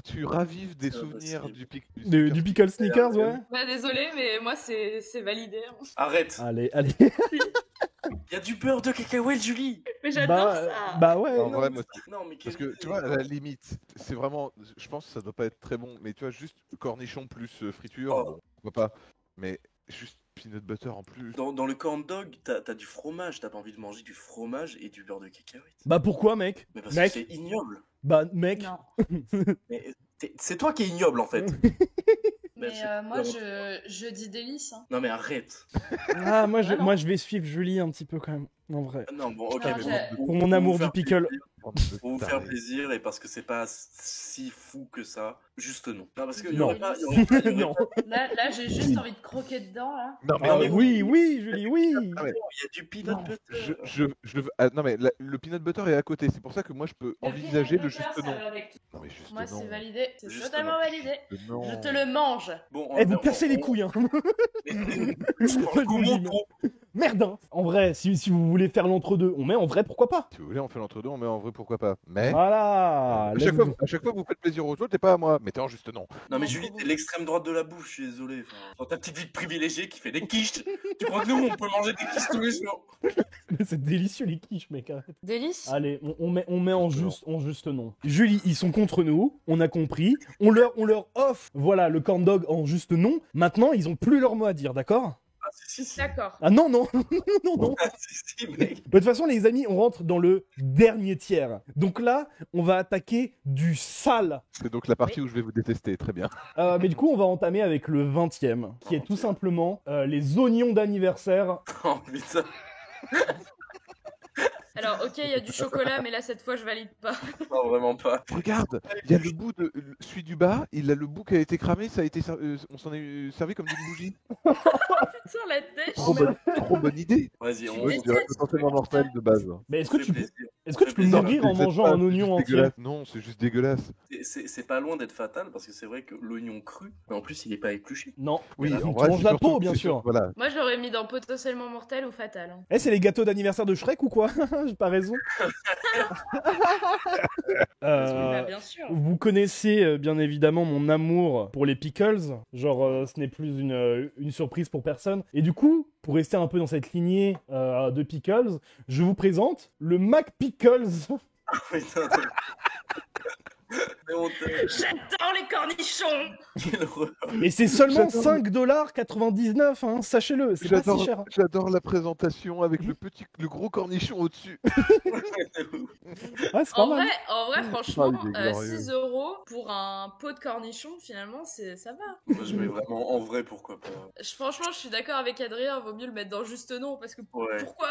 Speaker 4: Tu ravives des
Speaker 3: C'est
Speaker 4: souvenirs
Speaker 3: impossible.
Speaker 1: Du Pickle Sneakers, ouais.
Speaker 2: Bah, désolé, mais moi, c'est validé. hein.
Speaker 3: Arrête.
Speaker 1: Allez, allez.
Speaker 3: Il y a du beurre de cacahuète, Julie.
Speaker 2: Mais j'adore
Speaker 1: Bah,
Speaker 2: ça.
Speaker 1: bah ouais.
Speaker 4: En
Speaker 1: non.
Speaker 4: vrai, moi,
Speaker 3: Non, mais
Speaker 4: parce que tu vois, à la limite, c'est vraiment, je pense que ça doit pas être très bon, mais tu vois, juste cornichon plus friture,
Speaker 3: Oh.
Speaker 4: bon, pourquoi pas, mais juste peanut butter en plus.
Speaker 3: Dans le corn dog, t'as du fromage, t'as pas envie de manger du fromage et du beurre de cacahuète.
Speaker 1: Bah pourquoi, mec?
Speaker 3: Mais parce
Speaker 1: Mec.
Speaker 3: que c'est ignoble.
Speaker 1: Bah, mec.
Speaker 2: Non.
Speaker 3: Mais c'est toi qui es ignoble en fait.
Speaker 2: Mais
Speaker 3: c'est
Speaker 2: moi,
Speaker 3: vraiment-
Speaker 2: je dis délice. hein.
Speaker 3: Non mais arrête.
Speaker 1: Ah, moi,
Speaker 2: Ah, non.
Speaker 1: moi, je vais suivre Julie un petit peu quand même, en vrai.
Speaker 3: Non bon, ok.
Speaker 2: Non,
Speaker 3: mais
Speaker 2: j'ai-
Speaker 3: bon,
Speaker 1: Pour mon amour
Speaker 3: vous
Speaker 1: du
Speaker 3: faire
Speaker 1: pickle.
Speaker 3: plaisir, Pour vous faire plaisir et parce que c'est pas si fou que ça, juste non. Non parce que
Speaker 1: Non. Non.
Speaker 2: Là, j'ai juste envie de croquer dedans, là.
Speaker 4: Non, mais,
Speaker 1: Ah,
Speaker 3: non, mais
Speaker 1: oui, oui, Julie, oui.
Speaker 4: Ah ouais.
Speaker 3: Il y a du peanut butter.
Speaker 4: non mais le peanut butter est à côté, c'est pour ça que moi je peux envisager le juste non. Non mais juste
Speaker 2: Moi,
Speaker 4: non.
Speaker 2: c'est validé. C'est
Speaker 3: Juste
Speaker 2: totalement
Speaker 3: non.
Speaker 2: validé.
Speaker 4: Juste non.
Speaker 2: Je te le mange.
Speaker 3: Bon,
Speaker 1: Eh, vous cassez les couilles, hein.
Speaker 3: Je mange
Speaker 1: Je vous
Speaker 3: tout mon
Speaker 1: dis,
Speaker 3: trou.
Speaker 1: Merde hein. En vrai, si vous voulez faire l'entre-deux, on met en vrai, pourquoi pas?
Speaker 4: Si vous voulez, on fait l'entre-deux, on met en vrai, pourquoi pas. Mais
Speaker 1: Voilà.
Speaker 4: à
Speaker 1: let's
Speaker 4: chaque, fois,
Speaker 1: go.
Speaker 4: à chaque fois que vous faites plaisir aux autres, t'es pas à moi. Mettez en juste non.
Speaker 3: Non, mais Julie, t'es l'extrême droite de la bouffe, je suis désolé. Enfin, dans ta petite vie de privilégiée qui fait des quiches, tu crois que nous, on peut manger des quiches tous les jours?
Speaker 1: Mais c'est délicieux les quiches, mec. Arrête.
Speaker 2: Délice.
Speaker 1: Allez, on met en juste nom. Julie, ils sont contre nous, on a compris. On leur offre, voilà, le corn dog en juste nom. Maintenant, ils ont plus leur mot à dire, d'accord?
Speaker 3: Ah, si.
Speaker 2: D'accord.
Speaker 1: Ah non, non, non.
Speaker 3: Ah, si, mec.
Speaker 1: De toute façon, les amis, on rentre dans le dernier tiers. Donc là, on va attaquer du sale.
Speaker 4: C'est donc la partie où je vais vous détester, très bien.
Speaker 1: Mais du coup, on va entamer avec le 20e, qui est tout simplement les oignons d'anniversaire.
Speaker 3: Oh putain.
Speaker 2: Alors, ok, il y a du chocolat, mais là, cette fois, je valide pas.
Speaker 3: Non, vraiment pas.
Speaker 4: Regarde, il y a le bout de celui du bas, il a le bout qui a été cramé, ça a été on s'en est servi comme d'une bougie.
Speaker 2: Putain, la dèche.
Speaker 4: Trop bonne idée.
Speaker 3: Vas-y, on
Speaker 4: Moi, je dirais potentiellement mortel de base.
Speaker 1: Mais est-ce que tu peux
Speaker 3: plaisir.
Speaker 1: mourir en
Speaker 4: C'est
Speaker 1: mangeant
Speaker 4: pas
Speaker 1: un oignon
Speaker 4: juste
Speaker 1: entier?
Speaker 4: dégueulasse. Non, c'est juste dégueulasse.
Speaker 3: C'est pas loin d'être fatal parce que c'est vrai que l'oignon cru, mais en plus il est pas épluché.
Speaker 1: Non.
Speaker 4: Oui,
Speaker 1: Tu
Speaker 4: en vrai,
Speaker 1: manges
Speaker 4: c'est
Speaker 1: la
Speaker 4: surtout-
Speaker 1: peau, bien
Speaker 4: c'est
Speaker 1: sûr.
Speaker 4: surtout- Voilà.
Speaker 2: Moi, je l'aurais mis dans potentiellement mortel ou fatal. Hein.
Speaker 1: Eh, c'est les gâteaux d'anniversaire de Shrek ou quoi? J'ai pas raison.
Speaker 2: Bah, bien sûr.
Speaker 1: Vous connaissez bien évidemment mon amour pour les pickles, genre ce n'est plus une surprise pour personne. Et du coup, pour rester un peu dans cette lignée de pickles, je vous présente le Mac Pickles.
Speaker 3: Putain, c'est honteux.
Speaker 2: J'adore les cornichons.
Speaker 3: Quelle horreur.
Speaker 1: Et c'est seulement
Speaker 4: J'adore.
Speaker 1: 5,99$, hein, sachez-le, c'est pas si cher.
Speaker 4: J'adore la présentation avec le gros cornichon au-dessus.
Speaker 1: Ouais, c'est pas
Speaker 2: En
Speaker 1: mal.
Speaker 2: vrai, franchement,
Speaker 4: il est glorieux.
Speaker 2: 6 € pour un pot de cornichons, finalement, ça va.
Speaker 3: Moi je mets vraiment en vrai, pourquoi pas.
Speaker 2: Franchement, je suis d'accord avec Adrien, vaut mieux le mettre dans juste nom, parce que
Speaker 3: Ouais.
Speaker 2: pourquoi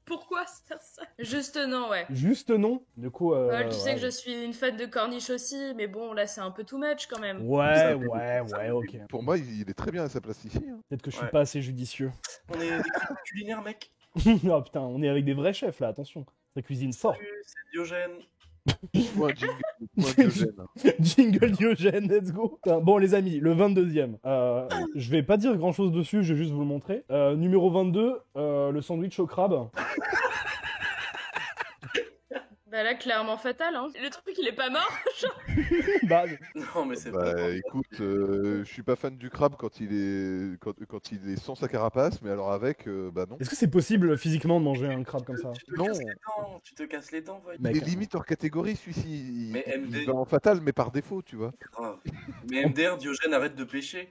Speaker 2: Pourquoi faire ça? Juste non, ouais.
Speaker 1: Juste non. Du coup.
Speaker 2: Tu sais que je suis une fan de corniche aussi, mais bon, là, c'est un peu too much quand même.
Speaker 1: Ouais,
Speaker 3: Ça
Speaker 1: ok.
Speaker 4: Pour moi, il est très bien à sa place ici. Hein.
Speaker 1: Peut-être que je suis
Speaker 3: Ouais.
Speaker 1: pas assez judicieux.
Speaker 3: On est des critiques culinaires, mec.
Speaker 1: Oh putain, on est avec des vrais chefs là, attention. Ça cuisine fort.
Speaker 3: Salut, c'est Diogène.
Speaker 4: Faut un jingle, faut un Diogène.
Speaker 1: Jingle Diogène, let's go. Putain, bon les amis, le 22e. Je vais pas dire grand chose dessus, je vais juste vous le montrer. Numéro 22, le sandwich au crabe.
Speaker 2: Bah là, clairement fatal, hein. Le truc, il est pas mort.
Speaker 1: Bah,
Speaker 3: Non, mais c'est
Speaker 4: Bah
Speaker 3: pas.
Speaker 4: écoute, je suis pas fan du crabe quand il est sans sa carapace, mais alors avec, bah non.
Speaker 1: est-ce que c'est possible physiquement de manger un crabe comme ça?
Speaker 4: Non.
Speaker 3: Tu te casses les dents, voyons.
Speaker 4: Il
Speaker 1: Mec,
Speaker 4: est limite hors catégorie celui-ci.
Speaker 3: Mais MD.
Speaker 4: Il va en fatal, mais par défaut, tu vois.
Speaker 3: Grave. Mais MDR, Diogène, arrête de pêcher.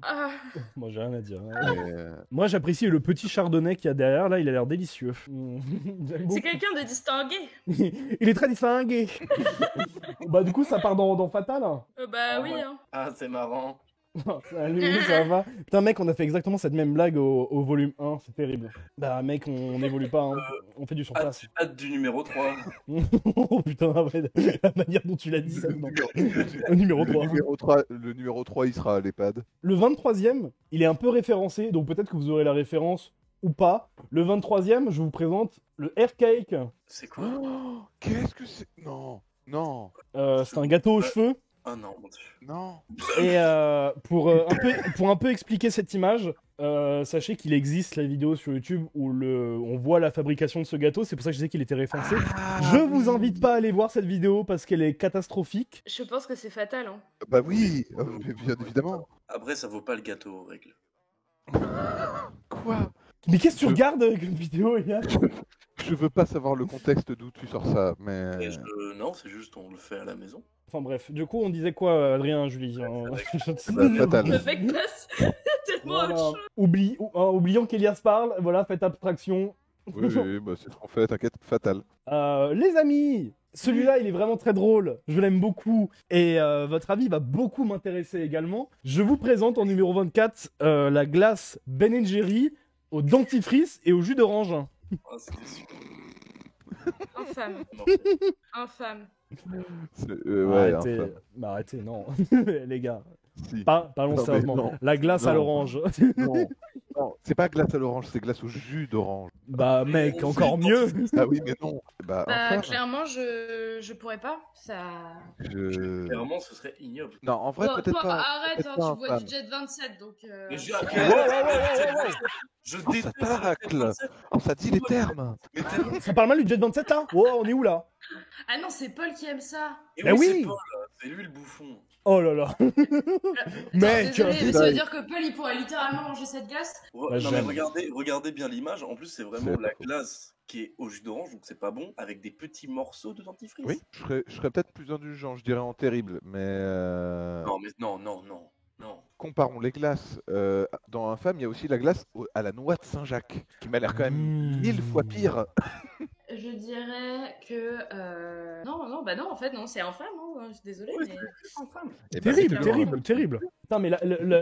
Speaker 2: Ah.
Speaker 1: moi j'ai rien à dire.
Speaker 4: Mais,
Speaker 1: Moi j'apprécie le petit chardonnay qu'il y a derrière, là il a l'air délicieux. J'aime
Speaker 2: C'est
Speaker 1: beaucoup.
Speaker 2: quelqu'un de distingué.
Speaker 1: Il est très distingué. Bah du coup ça part dans Fatal.
Speaker 2: Bah oui,
Speaker 3: ouais.
Speaker 2: hein.
Speaker 3: Ah, c'est marrant.
Speaker 1: Salut, ça va? Putain mec, on a fait exactement cette même blague au volume 1, c'est terrible. Bah mec, on n'évolue pas, hein. On fait du sur place.
Speaker 3: Hâte du numéro 3.
Speaker 1: Oh putain, ouais, la manière dont tu l'as dit, ça me manque. Au numéro 3.
Speaker 4: le numéro 3, il sera à l'EHPAD.
Speaker 1: Le 23e, il est un peu référencé, donc peut-être que vous aurez la référence ou pas. Le 23e, je vous présente le Air Cake.
Speaker 3: C'est quoi?
Speaker 4: Oh, qu'est-ce que c'est? Non, non,
Speaker 1: C'est un gâteau aux cheveux.
Speaker 3: Oh non, mon dieu.
Speaker 4: non.
Speaker 1: Et pour un peu expliquer cette image, sachez qu'il existe la vidéo sur YouTube où on voit la fabrication de ce gâteau. C'est pour ça que je disais qu'il était référencé. Je vous invite pas à aller voir cette vidéo parce qu'elle est catastrophique.
Speaker 2: Je pense que c'est fatal, hein.
Speaker 4: Bah oui, mais bien évidemment.
Speaker 3: Après, ça vaut pas le gâteau aux règles.
Speaker 4: Quoi?
Speaker 1: Mais qu'est-ce que tu regardes comme vidéo, Elias?
Speaker 4: Je veux pas savoir le contexte d'où tu sors ça, mais...
Speaker 3: Et non, c'est juste on le fait à la maison.
Speaker 1: Enfin bref, du coup on disait quoi, Adrien, Julie?
Speaker 4: Bah, fatal.
Speaker 2: Le mec passe tellement
Speaker 1: Voilà.
Speaker 2: autre chose.
Speaker 1: Oublions qu'Elias parle, voilà, faites abstraction.
Speaker 4: Oui, oui, bah c'est ce qu'on fait, t'inquiète, fatal.
Speaker 1: Les amis, celui-là il est vraiment très drôle, je l'aime beaucoup et votre avis va beaucoup m'intéresser également. Je vous présente en numéro 24 la glace Ben Jerry au dentifrice et au jus d'orange.
Speaker 3: Ah, c'était super.
Speaker 2: Infâme.
Speaker 3: Non.
Speaker 2: Infâme.
Speaker 4: Ouais,
Speaker 1: arrêtez,
Speaker 4: enfin,
Speaker 1: bah, arrêtez, non, les gars,
Speaker 4: si.
Speaker 1: parlons
Speaker 4: Non, mais
Speaker 1: sérieusement.
Speaker 4: non.
Speaker 1: La glace à
Speaker 4: Non.
Speaker 1: l'orange.
Speaker 4: Non, Non, c'est pas glace à l'orange, c'est glace au jus d'orange.
Speaker 1: Bah mec,
Speaker 3: On
Speaker 1: encore
Speaker 3: fait
Speaker 1: mieux.
Speaker 4: Ah oui, mais non. Bah,
Speaker 2: Bah,
Speaker 4: enfin,
Speaker 2: clairement, je pourrais pas. Ça.
Speaker 3: Clairement, ce serait ignoble.
Speaker 4: Non, en vrai,
Speaker 2: Bon,
Speaker 4: peut-être
Speaker 2: toi,
Speaker 4: pas.
Speaker 2: arrête,
Speaker 4: peut-être
Speaker 2: hein,
Speaker 4: pas
Speaker 2: tu
Speaker 4: un
Speaker 2: bois
Speaker 4: fan.
Speaker 2: du Jet 27, donc.
Speaker 3: Mais je
Speaker 1: Wow, wow, wow, wow.
Speaker 3: je
Speaker 4: Oh, ça
Speaker 3: déteste le
Speaker 4: tacle.
Speaker 3: Jet 27.
Speaker 4: Oh, ça dit les termes.
Speaker 3: Mais tellement.
Speaker 1: Ça parle mal du Jet 27 là? Wow, on est où là?
Speaker 2: Ah non, c'est Paul qui aime ça.
Speaker 3: Et
Speaker 1: Eh
Speaker 3: oui,
Speaker 1: oui.
Speaker 3: c'est Paul, c'est lui le bouffon.
Speaker 1: Oh là là. Mec.
Speaker 2: Désolé, mais ça veut dire que Paul il pourrait littéralement manger cette glace.
Speaker 1: Bah,
Speaker 3: Non mais
Speaker 1: j'aime.
Speaker 3: regardez bien l'image. En plus, c'est vraiment
Speaker 4: C'est
Speaker 3: la glace qui est au jus d'orange, donc c'est pas bon, avec des petits morceaux de dentifrice.
Speaker 4: Oui, je serais peut-être plus indulgent, je dirais en terrible, mais
Speaker 3: Non, mais non.
Speaker 4: comparons les glaces. Dans Infâme, il y a aussi la glace à la noix de Saint-Jacques, qui m'a l'air quand même 1000 fois pire.
Speaker 2: Je dirais que. Non, en fait, non, c'est infâme, hein. Je suis désolée,
Speaker 3: Ouais,
Speaker 2: mais.
Speaker 3: c'est infâme.
Speaker 4: Eh ben,
Speaker 1: Terrible,
Speaker 4: c'est
Speaker 1: terrible, terrible. Putain, mais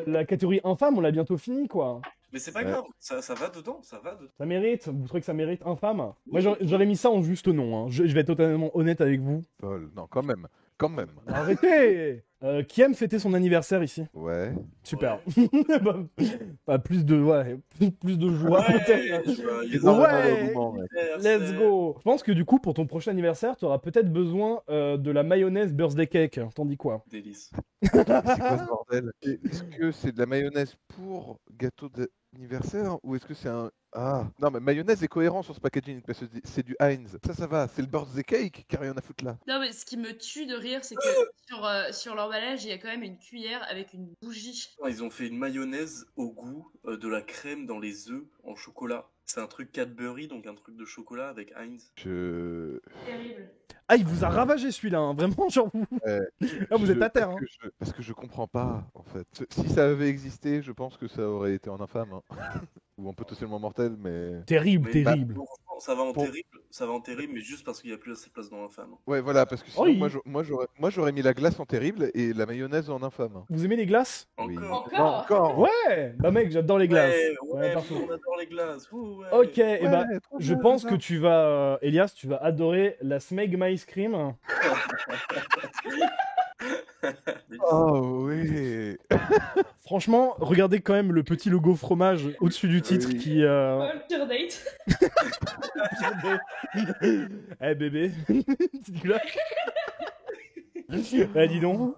Speaker 1: la catégorie infâme, on l'a bientôt fini quoi.
Speaker 3: Mais c'est pas
Speaker 4: Ouais.
Speaker 3: grave, ça va dedans, ça va dedans.
Speaker 1: Ça mérite. Vous trouvez que ça mérite infâme? Moi, j'aurais mis ça en juste nom. Hein. Je vais être totalement honnête avec vous.
Speaker 4: Paul. Non, quand même. Quand même.
Speaker 1: Arrêtez. Qui aime fêter son anniversaire ici?
Speaker 4: Ouais.
Speaker 1: Super. Bah, plus de joie. peut-être.
Speaker 3: Les
Speaker 1: Ouais.
Speaker 3: enfants,
Speaker 1: Let's
Speaker 3: anniversaire.
Speaker 1: go. Je pense que du coup, pour ton prochain anniversaire, tu auras peut-être besoin de la mayonnaise birthday cake. T'en dis quoi?
Speaker 3: Délice.
Speaker 4: Mais c'est quoi ce bordel? Est-ce que c'est de la mayonnaise pour gâteau d'anniversaire ou est-ce que c'est un... Ah, non, mais mayonnaise est cohérent sur ce packaging parce que c'est du Heinz. Ça va. C'est le birthday cake qui a rien à foutre là.
Speaker 2: Non, mais ce qui me tue de rire, c'est que sur l'emballage, il y a quand même une cuillère avec une bougie.
Speaker 3: Ils ont fait une mayonnaise au goût de la crème dans les œufs en chocolat. C'est un truc Cadbury, donc un truc de chocolat avec Heinz.
Speaker 2: Terrible.
Speaker 1: Ah, il vous a ravagé celui-là, hein. Vraiment, genre vous. Ah, vous êtes à terre. Hein.
Speaker 4: Parce que je comprends pas, en fait. Si ça avait existé, je pense que ça aurait été en infâme. Hein. Ou en potentiellement mortel, mais...
Speaker 1: Terrible,
Speaker 3: Mais
Speaker 1: terrible.
Speaker 3: bon, ça va en
Speaker 4: Bon.
Speaker 3: terrible, mais juste parce qu'il n'y a plus assez de place dans l'infâme.
Speaker 4: Ouais, voilà, parce que sinon,
Speaker 1: Oui.
Speaker 4: moi, j'aurais mis la glace en terrible et la mayonnaise en infâme.
Speaker 1: Vous aimez les glaces?
Speaker 4: Oui.
Speaker 3: Encore.
Speaker 4: Non, encore.
Speaker 1: Ouais. Bah mec, j'adore les glaces.
Speaker 3: Ouais,
Speaker 1: partout.
Speaker 3: on adore les glaces. Ouh, ouais.
Speaker 1: Ok, et bah,
Speaker 4: trop
Speaker 1: je
Speaker 4: bien,
Speaker 1: pense
Speaker 4: ça.
Speaker 1: que tu vas, Elias, tu vas adorer la Smegma Ice Cream.
Speaker 4: Oh oui.
Speaker 1: Franchement, regardez quand même le petit logo fromage au-dessus du titre
Speaker 4: Oui.
Speaker 1: qui.
Speaker 2: Paul, pure date.
Speaker 1: Eh bébé, petite glace. Dis donc.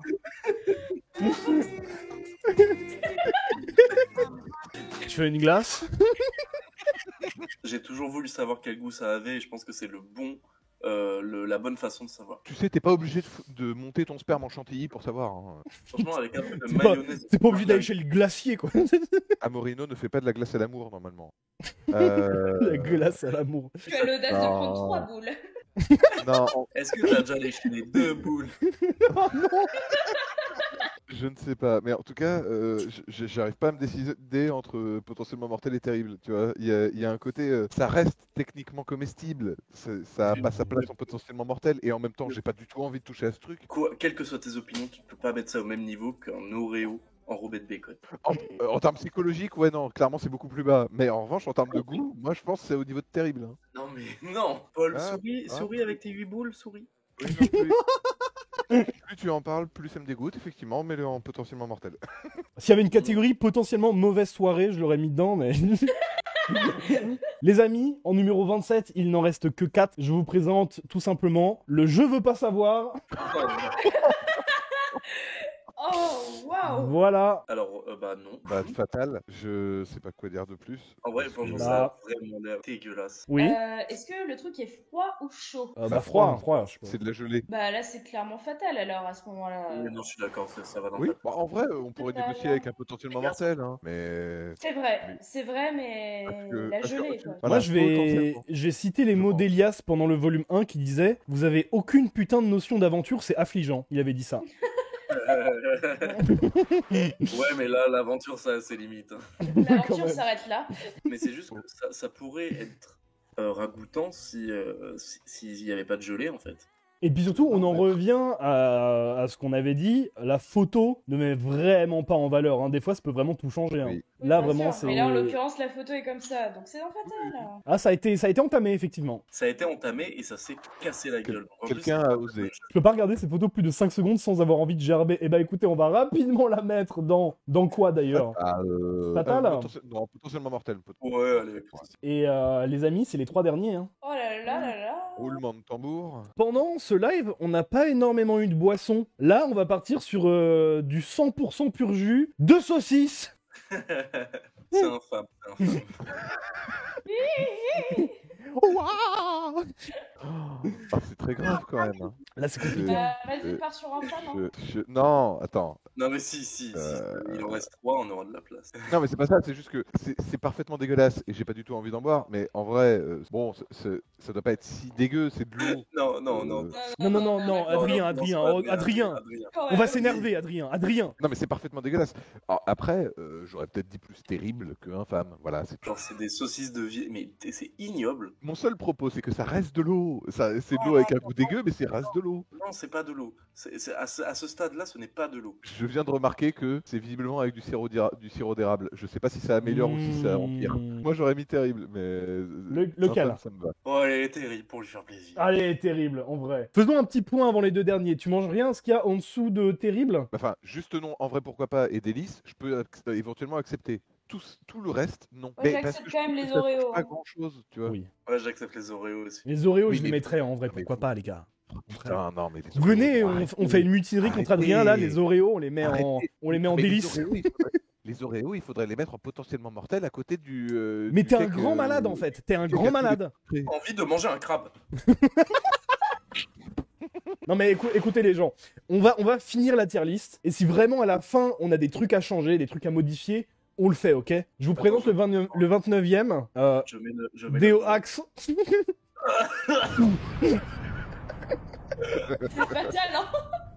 Speaker 1: Tu veux une glace?
Speaker 3: J'ai toujours voulu savoir quel goût ça avait et je pense que c'est la bonne façon de savoir.
Speaker 4: Tu sais, t'es pas obligé de monter ton sperme en chantilly pour savoir. Hein.
Speaker 3: Franchement, avec un peu de
Speaker 1: T'es pas,
Speaker 3: mayonnaise.
Speaker 1: t'es pas obligé d'aller chez le glacier, quoi.
Speaker 4: Amorino ne fait pas de la glace à l'amour, normalement.
Speaker 1: La glace à l'amour.
Speaker 2: Tu as l'audace de
Speaker 4: Non.
Speaker 2: prendre 3 boules.
Speaker 4: Non,
Speaker 3: Est-ce que t'as déjà léché les 2 boules?
Speaker 4: je ne sais pas. Mais en tout cas, j'arrive pas à me décider entre potentiellement mortel et terrible. Tu vois, il y a un côté, ça reste techniquement comestible. Ça a pas sa place en potentiellement mortel. Et en même temps, j'ai pas du tout envie de toucher à ce truc.
Speaker 3: Quoi, quelles que soient tes opinions, tu peux pas mettre ça au même niveau qu'un Oreo enrobé de bacon.
Speaker 4: En termes psychologiques, ouais, non, clairement, c'est beaucoup plus bas. Mais en revanche, en termes de goût, moi, je pense que c'est au niveau de terrible. Hein.
Speaker 3: Non mais non, Paul,
Speaker 4: Ah,
Speaker 3: souris avec tes 8 boules, souris.
Speaker 4: Oui, non, plus tu en parles, plus ça me dégoûte, effectivement, mais en potentiellement mortel.
Speaker 1: S'il y avait une catégorie potentiellement mauvaise soirée, je l'aurais mis dedans, mais. Les amis, en numéro 27, il n'en reste que 4. Je vous présente tout simplement le Je veux pas savoir.
Speaker 2: Oh, waouh.
Speaker 1: Voilà.
Speaker 3: Alors, bah non.
Speaker 4: Bah, fatal, je sais pas quoi dire de plus.
Speaker 3: En vrai,
Speaker 4: Parce
Speaker 3: franchement,
Speaker 4: que-
Speaker 3: ça a vraiment l'air dégueulasse.
Speaker 1: Oui.
Speaker 2: Est-ce que le truc est froid ou chaud?
Speaker 1: Bah, froid, je sais pas.
Speaker 4: C'est de la gelée.
Speaker 2: Bah là, c'est clairement fatal alors à ce moment-là.
Speaker 3: Oui, non, je suis d'accord, ça va dans
Speaker 4: Oui,
Speaker 3: le
Speaker 4: bah, en vrai, on pourrait
Speaker 2: Pas
Speaker 4: négocier
Speaker 2: bien.
Speaker 4: avec un potentiellement mortel, hein. Mais.
Speaker 2: C'est vrai, mais la
Speaker 4: parce que-
Speaker 2: gelée quoi.
Speaker 4: Voilà,
Speaker 1: Moi, je vais
Speaker 4: potentiellement.
Speaker 1: citer les
Speaker 4: Je
Speaker 1: mots
Speaker 4: pense.
Speaker 1: d'Elias pendant le volume 1 qui disait « Vous avez aucune putain de notion d'aventure, c'est affligeant ». Il avait dit ça.
Speaker 3: Ouais, mais là, l'aventure, ça a ses limites. Hein.
Speaker 1: Quand
Speaker 2: L'aventure
Speaker 1: même.
Speaker 2: s'arrête là.
Speaker 3: Mais c'est juste que ça pourrait être ragoûtant s'il n'y avait pas de gelée, en fait.
Speaker 1: Et puis surtout, on en revient à ce qu'on avait dit, la photo ne met vraiment pas en valeur. Hein. Des fois, ça peut vraiment tout changer. Hein.
Speaker 4: Oui.
Speaker 1: Là,
Speaker 2: Bien
Speaker 1: vraiment,
Speaker 2: sûr.
Speaker 1: c'est.
Speaker 2: Mais là, en l'occurrence, la photo est comme ça, donc c'est dans Fatal.
Speaker 1: Ah, ça a été entamé, effectivement.
Speaker 3: Ça a été entamé et ça s'est cassé la gueule. En plus,
Speaker 4: Quelqu'un
Speaker 3: c'est
Speaker 4: a
Speaker 3: pas
Speaker 4: osé.
Speaker 3: moche.
Speaker 1: Je peux pas regarder ces photos plus de 5 secondes sans avoir envie de gerber. Eh bah écoutez, on va rapidement la mettre dans quoi d'ailleurs? Fatal.
Speaker 4: Potentiellement mortel.
Speaker 3: Ouais, allez.
Speaker 1: Et les amis, c'est les 3 derniers. Hein.
Speaker 2: Oh là là là là.
Speaker 4: Roulement de tambour.
Speaker 1: Pendant ce live, on n'a pas énormément eu de boissons. Là, on va partir sur du 100% pur jus de saucisses.
Speaker 3: C'est infâme, c'est infâme.
Speaker 1: Waouh!
Speaker 4: Ah, c'est très grave quand même. Hein.
Speaker 1: Là, c'est compliqué.
Speaker 2: Vas-y, pars sur un fan.
Speaker 4: Non, attends.
Speaker 3: Non mais si, il en reste 3, on aura de la place.
Speaker 4: Non, mais c'est pas ça, c'est juste que c'est parfaitement dégueulasse et j'ai pas du tout envie d'en boire. Mais en vrai, bon, ça doit pas être si dégueu, c'est de l'eau.
Speaker 3: Non.
Speaker 1: Non, Adrien, on va s'énerver, Adrien.
Speaker 4: Non, mais c'est parfaitement dégueulasse. Alors, après, j'aurais peut-être dit plus terrible que infâme. Voilà, c'est tout.
Speaker 3: Genre c'est des saucisses de vie, mais c'est ignoble.
Speaker 4: Mon seul propos, c'est que ça reste de l'eau. C'est de l'eau avec un goût dégueu, mais c'est reste de l'eau.
Speaker 3: Non, c'est pas de l'eau. À ce stade-là, ce n'est pas de l'eau.
Speaker 4: Je viens de remarquer que c'est visiblement avec du sirop d'érable. Je sais pas si ça améliore ou si ça empire. Moi, j'aurais mis terrible, mais
Speaker 1: Lequel?
Speaker 4: ça me va.
Speaker 3: Oh, elle est terrible pour lui faire plaisir.
Speaker 1: Allez, terrible, en vrai. Faisons un petit point avant les 2 derniers. Tu manges rien, ce qu'il y a en dessous de terrible?
Speaker 4: Enfin, juste non, en vrai, pourquoi pas, et délice, je peux éventuellement accepter. Tout le reste, non.
Speaker 2: Ouais,
Speaker 4: parce
Speaker 2: j'accepte
Speaker 4: que
Speaker 2: quand
Speaker 4: je
Speaker 2: même
Speaker 4: trouve
Speaker 2: les
Speaker 4: que ça
Speaker 2: Oreos,
Speaker 4: change pas
Speaker 2: hein.
Speaker 4: grand chose, tu vois.
Speaker 1: Oui.
Speaker 3: Ouais, j'accepte les Oreos aussi.
Speaker 1: Les Oreos,
Speaker 4: Oui,
Speaker 1: je les
Speaker 4: mais-
Speaker 1: mettrais en vrai,
Speaker 4: mais
Speaker 1: pourquoi
Speaker 4: vous-
Speaker 1: pas, les gars.
Speaker 4: Putain, non, mais les
Speaker 1: Venez,
Speaker 4: Oreos,
Speaker 1: on fait une mutinerie contre Adrien, là, les Oreos, on les met en
Speaker 4: Mais
Speaker 1: délice.
Speaker 4: Les Oreos, il faudrait les mettre en potentiellement mortel à côté du.
Speaker 1: Mais
Speaker 4: du
Speaker 1: t'es un
Speaker 4: cake,
Speaker 1: grand malade, en fait. T'es un
Speaker 4: cake
Speaker 1: grand
Speaker 4: à tous les
Speaker 1: malade.
Speaker 4: prix.
Speaker 3: Envie de manger un crabe.
Speaker 1: Non mais écoutez les gens, on va finir la tier list, et si vraiment à la fin on a des trucs à changer, des trucs à modifier, on le fait, ok? Je vous présente le 29e,
Speaker 3: Je mets
Speaker 1: Deo Axe.
Speaker 2: C'est Fatal, non?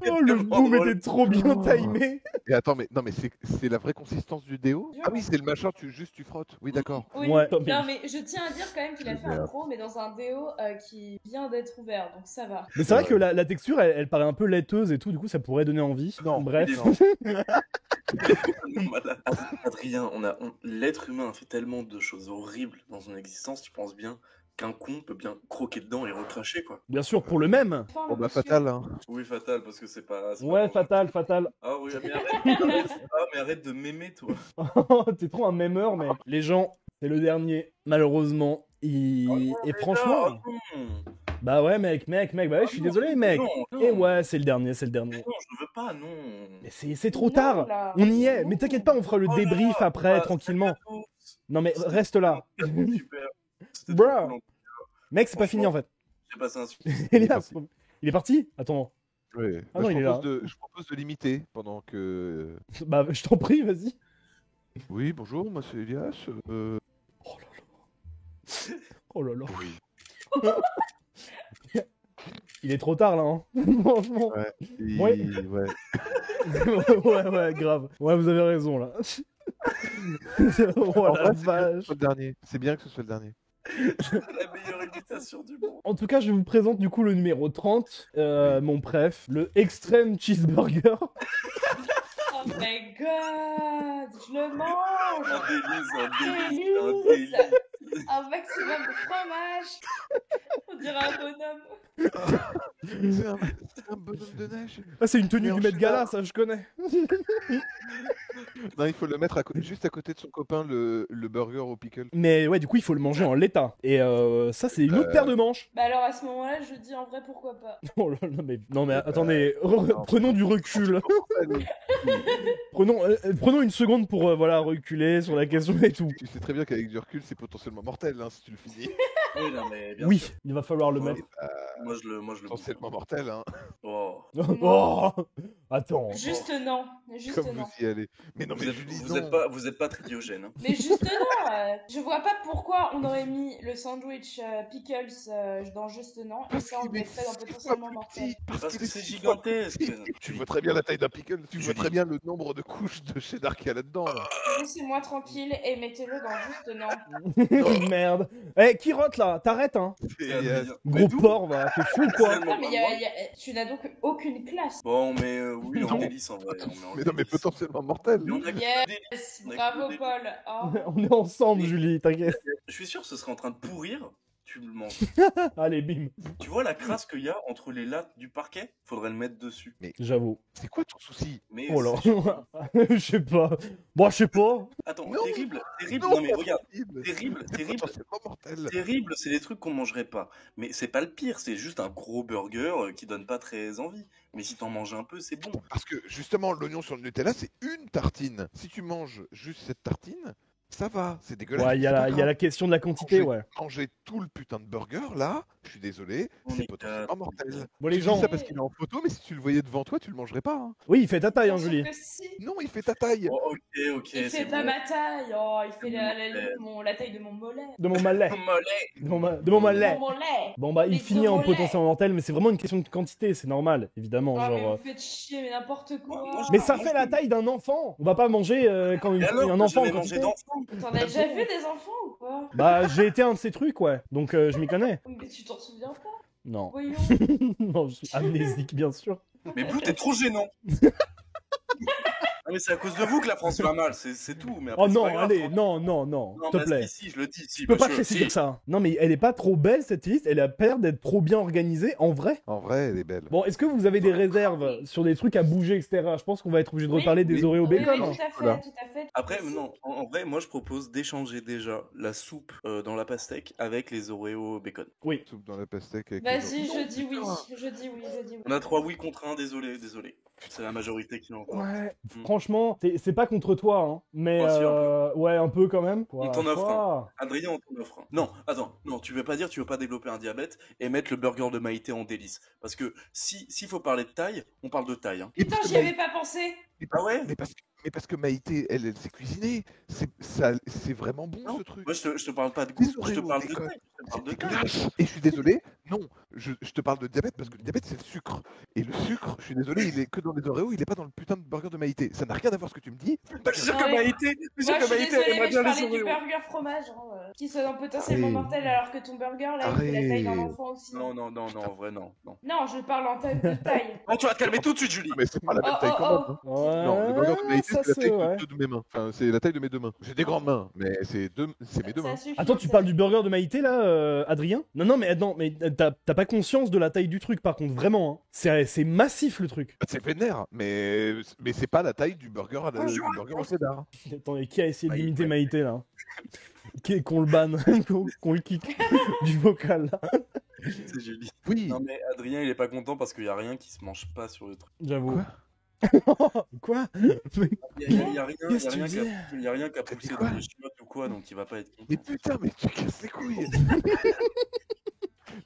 Speaker 1: Oh, le boom était trop bien
Speaker 4: Oh.
Speaker 1: timé.
Speaker 4: Et attends, mais non, mais c'est la vraie consistance du déo? Ah oui, c'est le machin, tu frottes. Oui, d'accord.
Speaker 2: Oui.
Speaker 1: Ouais.
Speaker 2: Non, mais je tiens à dire quand même qu'il a fait un pro, mais dans un déo qui vient d'être ouvert, donc ça va.
Speaker 1: Mais c'est vrai que la texture, elle paraît un peu laiteuse et tout, du coup ça pourrait donner envie.
Speaker 4: Non,
Speaker 1: Bref.
Speaker 3: Malade. Adrien, l'être humain a fait tellement de choses horribles dans son existence, tu penses bien qu'un con peut bien croquer dedans et recracher, quoi.
Speaker 1: Bien sûr, pour le même.
Speaker 2: Enfin,
Speaker 4: Bon, bah,
Speaker 2: monsieur.
Speaker 4: fatal, hein.
Speaker 3: Oui, fatal, parce que c'est pas...
Speaker 1: Ouais, fatal.
Speaker 3: Ah oui, mais arrête de m'aimer, toi.
Speaker 1: T'es trop un memeur, mec. Les gens, c'est le dernier, malheureusement. Et franchement, bah ouais, mec, bah ouais, je suis désolé, mec. Et ouais, c'est le dernier.
Speaker 3: Non, je veux pas, non.
Speaker 1: Mais c'est trop
Speaker 2: Non,
Speaker 1: tard.
Speaker 2: là.
Speaker 1: On y est. Mais t'inquiète pas, on fera le
Speaker 3: Oh
Speaker 1: débrief
Speaker 3: là,
Speaker 1: après,
Speaker 3: bah,
Speaker 1: tranquillement.
Speaker 3: salut à tous.
Speaker 1: Non mais
Speaker 3: C'était
Speaker 1: reste là.
Speaker 3: Super. C'était
Speaker 1: Bruh.
Speaker 3: trop cool.
Speaker 1: Mec, c'est pas fini en fait.
Speaker 3: J'ai passé un super.
Speaker 1: Elias, il est parti? Attends.
Speaker 4: Ouais.
Speaker 1: Ah
Speaker 4: Bah,
Speaker 1: non,
Speaker 4: je
Speaker 1: il est
Speaker 4: propose
Speaker 1: là.
Speaker 4: je propose de l'imiter pendant que.
Speaker 1: Bah, je t'en prie, vas-y.
Speaker 4: Oui, bonjour, moi c'est Elias.
Speaker 1: Oh là là. Oh là là.
Speaker 4: Oui.
Speaker 1: Il est trop tard là, hein. Franchement.
Speaker 4: Ouais.
Speaker 1: Ouais. Ouais, grave. Ouais, vous avez raison là. Oh
Speaker 4: En
Speaker 1: la
Speaker 4: vrai, c'est bien que ce
Speaker 1: vache.
Speaker 4: soit le dernier. C'est bien que ce soit le dernier.
Speaker 3: La meilleure imitation du monde.
Speaker 1: En tout cas, je vous présente du coup le numéro 30, mon préf, le Extreme Cheeseburger.
Speaker 2: Oh my god, je le mange.
Speaker 3: Un délice.
Speaker 2: Un maximum de fromage. On dirait un bonhomme.
Speaker 4: C'est un bonhomme de neige.
Speaker 1: Ah, c'est une tenue
Speaker 4: Mais
Speaker 1: du
Speaker 4: en
Speaker 1: Met Gala,
Speaker 4: cheddar.
Speaker 1: ça je connais.
Speaker 4: Non, il faut le mettre juste à côté de son copain, le burger au pickle.
Speaker 1: Mais ouais, du coup, il faut le manger en l'état. Et ça, c'est une autre paire de manches.
Speaker 2: Bah alors à ce moment-là, je dis en vrai pourquoi pas.
Speaker 1: Oh là là, non mais attendez, prenons du recul. Prenons une seconde pour voilà, reculer sur la question et tout.
Speaker 4: Tu sais très bien qu'avec du recul, c'est potentiellement mortel hein, si tu le finis.
Speaker 3: Oui, non, mais bien
Speaker 1: Oui,
Speaker 3: sûr.
Speaker 1: il va falloir le
Speaker 3: Ouais.
Speaker 1: mettre.
Speaker 3: Moi, je le
Speaker 4: Potentiellement mortel, hein.
Speaker 3: Oh.
Speaker 1: Oh, attends.
Speaker 2: Juste non, juste
Speaker 4: Comme
Speaker 2: non.
Speaker 4: vous y allez. Mais non, mais Julie, non.
Speaker 3: Vous êtes pas tridiogène. Hein.
Speaker 2: Mais juste non, je vois pas pourquoi on aurait mis le sandwich pickles dans juste non et ça on le mettrait dans potentiellement mortel.
Speaker 3: Parce que
Speaker 4: qu'il
Speaker 3: c'est
Speaker 4: est
Speaker 3: gigantesque.
Speaker 4: Tu vois très bien la taille d'un pickle, tu vois
Speaker 3: Julie.
Speaker 4: très bien le nombre de couches de cheddar qu'il y a là-dedans. là.
Speaker 2: Laissez-moi tranquille et mettez-le dans juste non.
Speaker 1: Merde. Eh, qui rote là? T'arrêtes, hein?
Speaker 3: C'est
Speaker 4: Elias.
Speaker 3: Adrien.
Speaker 1: Gros
Speaker 3: Mais d'où
Speaker 1: porc, va. T'es fou, quoi.
Speaker 2: Non mais tu n'as donc aucune classe.
Speaker 3: Bon, mais Oui, en délice en vrai.
Speaker 4: Mais non, mais potentiellement mortel.
Speaker 3: Mais on a que
Speaker 2: Yes,
Speaker 3: des délices, on a que
Speaker 2: bravo
Speaker 3: des
Speaker 2: Paul. Oh.
Speaker 1: On est ensemble, Julie, t'inquiète.
Speaker 3: Je suis sûr que ce serait en train de pourrir. Tu le manges.
Speaker 1: Allez, bim.
Speaker 3: Tu vois la crasse qu'il y a entre les lattes du parquet? Faudrait le mettre dessus.
Speaker 1: J'avoue.
Speaker 4: C'est quoi ton souci?
Speaker 3: Mais
Speaker 1: Oh là.
Speaker 3: c'est sûr.
Speaker 1: Je sais pas. Bon, je sais pas.
Speaker 3: Attends,
Speaker 4: Non.
Speaker 3: terrible.
Speaker 4: Non,
Speaker 3: Non mais regarde,
Speaker 4: horrible.
Speaker 3: terrible,
Speaker 4: C'est potentiellement mortel.
Speaker 3: terrible, c'est des trucs qu'on mangerait pas. Mais c'est pas le pire, c'est juste un gros burger qui donne pas très envie. Mais si t'en manges un peu, c'est bon.
Speaker 4: Parce que justement, l'oignon sur le Nutella, c'est une tartine. Si tu manges juste cette tartine, ça va, c'est dégueulasse.
Speaker 1: Ouais, il y a la question de la quantité, ouais.
Speaker 4: Manger tout le putain de burger, là, je suis désolé,
Speaker 3: On
Speaker 4: c'est
Speaker 3: est
Speaker 4: potentiellement
Speaker 3: quatre.
Speaker 4: mortel.
Speaker 1: Bon, les
Speaker 4: Je dis
Speaker 1: gens.
Speaker 4: ça parce qu'il est en photo, mais si tu le voyais devant toi, tu le mangerais pas. Hein.
Speaker 1: Oui, il fait ta taille, hein,
Speaker 2: Sauf
Speaker 1: Julie.
Speaker 2: que si.
Speaker 4: Non, il fait ta taille.
Speaker 3: Oh, ok,
Speaker 2: Il
Speaker 3: c'est
Speaker 2: fait pas
Speaker 3: bon.
Speaker 2: ma taille. Oh, il fait la
Speaker 3: Ouais.
Speaker 2: la taille de mon mollet.
Speaker 1: De mon malais.
Speaker 3: Mollet.
Speaker 1: De mon malais.
Speaker 2: Mon mollet.
Speaker 1: Bon, bah, il
Speaker 2: Les
Speaker 1: finit en
Speaker 2: deux mollets.
Speaker 1: potentiel mortel, mais c'est vraiment une question de quantité, c'est normal, évidemment.
Speaker 2: Oh, mais
Speaker 1: Genre.
Speaker 2: vous faites chier, mais n'importe quoi.
Speaker 3: Moi,
Speaker 1: Mais ça fait la taille d'un enfant. On va pas manger quand
Speaker 3: Et alors,
Speaker 1: un enfant en
Speaker 3: jamais mangé
Speaker 1: quantité.
Speaker 3: d'enfant.
Speaker 2: T'en as déjà vu des enfants ou quoi?
Speaker 1: Bah, j'ai été un de ces trucs, ouais. Donc, je m'y connais.
Speaker 2: Mais tu t'en souviens pas?
Speaker 1: Non.
Speaker 2: Voyons.
Speaker 1: Non, je suis amnésique, bien sûr.
Speaker 3: Mais Blue, t'es trop gênant. Ah, mais c'est à cause de vous que la France va mal, c'est tout. Mais après,
Speaker 1: Oh
Speaker 3: c'est
Speaker 1: non,
Speaker 3: pas grave,
Speaker 1: allez,
Speaker 3: hein.
Speaker 1: non,
Speaker 3: Non,
Speaker 1: s'il te
Speaker 3: bah,
Speaker 1: plaît.
Speaker 3: Si, je le dis. Si,
Speaker 1: Tu peux pas te
Speaker 3: monsieur,
Speaker 1: laisser
Speaker 3: si.
Speaker 1: dire ça. Non, mais elle est pas trop belle cette liste, elle a peur d'être trop bien organisée, en vrai.
Speaker 4: En vrai, elle est belle.
Speaker 1: Bon, est-ce que vous avez des réserves sur des trucs à bouger, etc. Je pense qu'on va être obligé de
Speaker 2: Oui.
Speaker 1: reparler des
Speaker 3: Oui.
Speaker 1: Oreo
Speaker 2: Oui,
Speaker 1: bacon.
Speaker 2: oui,
Speaker 1: hein.
Speaker 2: tout à fait,
Speaker 4: Voilà.
Speaker 2: tout à fait.
Speaker 3: Après, non, en vrai, moi je propose d'échanger déjà la soupe dans la pastèque avec les Oreo bacon.
Speaker 1: Oui.
Speaker 4: Soupe dans la pastèque avec
Speaker 2: Vas-y,
Speaker 4: les
Speaker 2: je dis oui. Je dis oui, je dis oui.
Speaker 3: On a 3 oui contre 1, désolé. C'est la majorité qui l'emporte.
Speaker 1: Ouais.
Speaker 3: Mm.
Speaker 1: Franchement, c'est pas contre toi, hein. Mais
Speaker 3: Oh, si, un
Speaker 1: ouais, un peu quand même.
Speaker 3: On t'en offre
Speaker 1: Quoi
Speaker 3: Adrien, on t'en offre un. Non, attends, non, tu veux pas dire, tu veux pas développer un diabète et mettre le burger de Maïté en délice. Parce que s'il faut parler de taille, on parle de taille. Hein.
Speaker 4: Et
Speaker 2: Putain,
Speaker 4: parce que
Speaker 2: j'y avais pas pensé.
Speaker 3: Ah ouais?
Speaker 4: Mais parce que Maïté, elle s'est cuisinée. C'est vraiment bon
Speaker 3: Non.
Speaker 4: ce truc.
Speaker 3: Moi, je te parle pas de
Speaker 4: Des
Speaker 3: goût, je te
Speaker 4: Oreos
Speaker 3: parle de
Speaker 4: bacon.
Speaker 3: taille. Je te
Speaker 4: C'est
Speaker 3: parle de taille.
Speaker 4: dégueulasse. Et je suis désolé, non, je te parle de diabète parce que le diabète c'est le sucre. Et le sucre, je suis désolé, il est que dans les Oreos, il est pas dans le putain de burger de Maïté. Ça n'a rien à voir ce que tu me dis.
Speaker 3: Je suis sûr
Speaker 2: Ouais.
Speaker 3: que Maïté,
Speaker 2: Moi, je suis désolée,
Speaker 3: elle aimerait
Speaker 2: mais je
Speaker 3: bien
Speaker 2: parlais
Speaker 3: les
Speaker 2: du
Speaker 3: Oreos.
Speaker 2: burger fromage, hein, qui soit potentiellement
Speaker 4: Arrête.
Speaker 2: mortel, alors que ton burger, là, il fait la taille d'un
Speaker 4: Arrête.
Speaker 2: enfant aussi.
Speaker 3: Non, en vrai, non.
Speaker 2: Non, je parle en termes de taille.
Speaker 3: Bon, tu vas te calmer tout de suite, Julie.
Speaker 4: Non, mais c'est pas la même
Speaker 2: Oh,
Speaker 4: taille
Speaker 2: oh,
Speaker 4: quand même.
Speaker 2: oh.
Speaker 4: hein.
Speaker 1: Ouais,
Speaker 4: Non, le burger de Maïté,
Speaker 1: ça
Speaker 4: c'est la taille
Speaker 1: ouais.
Speaker 4: de mes mains. Enfin, c'est la taille de mes deux mains. J'ai des grandes mains, mais c'est mes deux
Speaker 2: Ça
Speaker 4: mains.
Speaker 2: suffit,
Speaker 1: Attends, tu
Speaker 2: ça
Speaker 1: parles du
Speaker 2: suffit.
Speaker 1: burger de Maïté là, Adrien? Non, mais t'as pas conscience de la taille du truc par contre, vraiment. Hein. C'est massif le truc.
Speaker 4: C'est vénère, mais c'est pas la taille du burger, du burger au cheddar.
Speaker 1: Attends, et qui a essayé
Speaker 3: Maïté.
Speaker 1: d'imiter Maïté là? Qu'on le banne, qu'on le kick du vocal là.
Speaker 3: C'est Julie.
Speaker 4: Oui.
Speaker 3: Non, mais Adrien, il est pas content parce qu'il y a rien qui se mange pas sur le truc.
Speaker 1: J'avoue.
Speaker 4: Quoi
Speaker 1: Quoi?
Speaker 3: Il y a rien,
Speaker 1: Qu'est-ce que tu dis
Speaker 3: il y a rien qu'à
Speaker 4: T'as dit
Speaker 3: pousser
Speaker 4: quoi
Speaker 3: dans les chiottes ou quoi, donc il va pas être content.
Speaker 4: Mais putain, mais tu casses les couilles.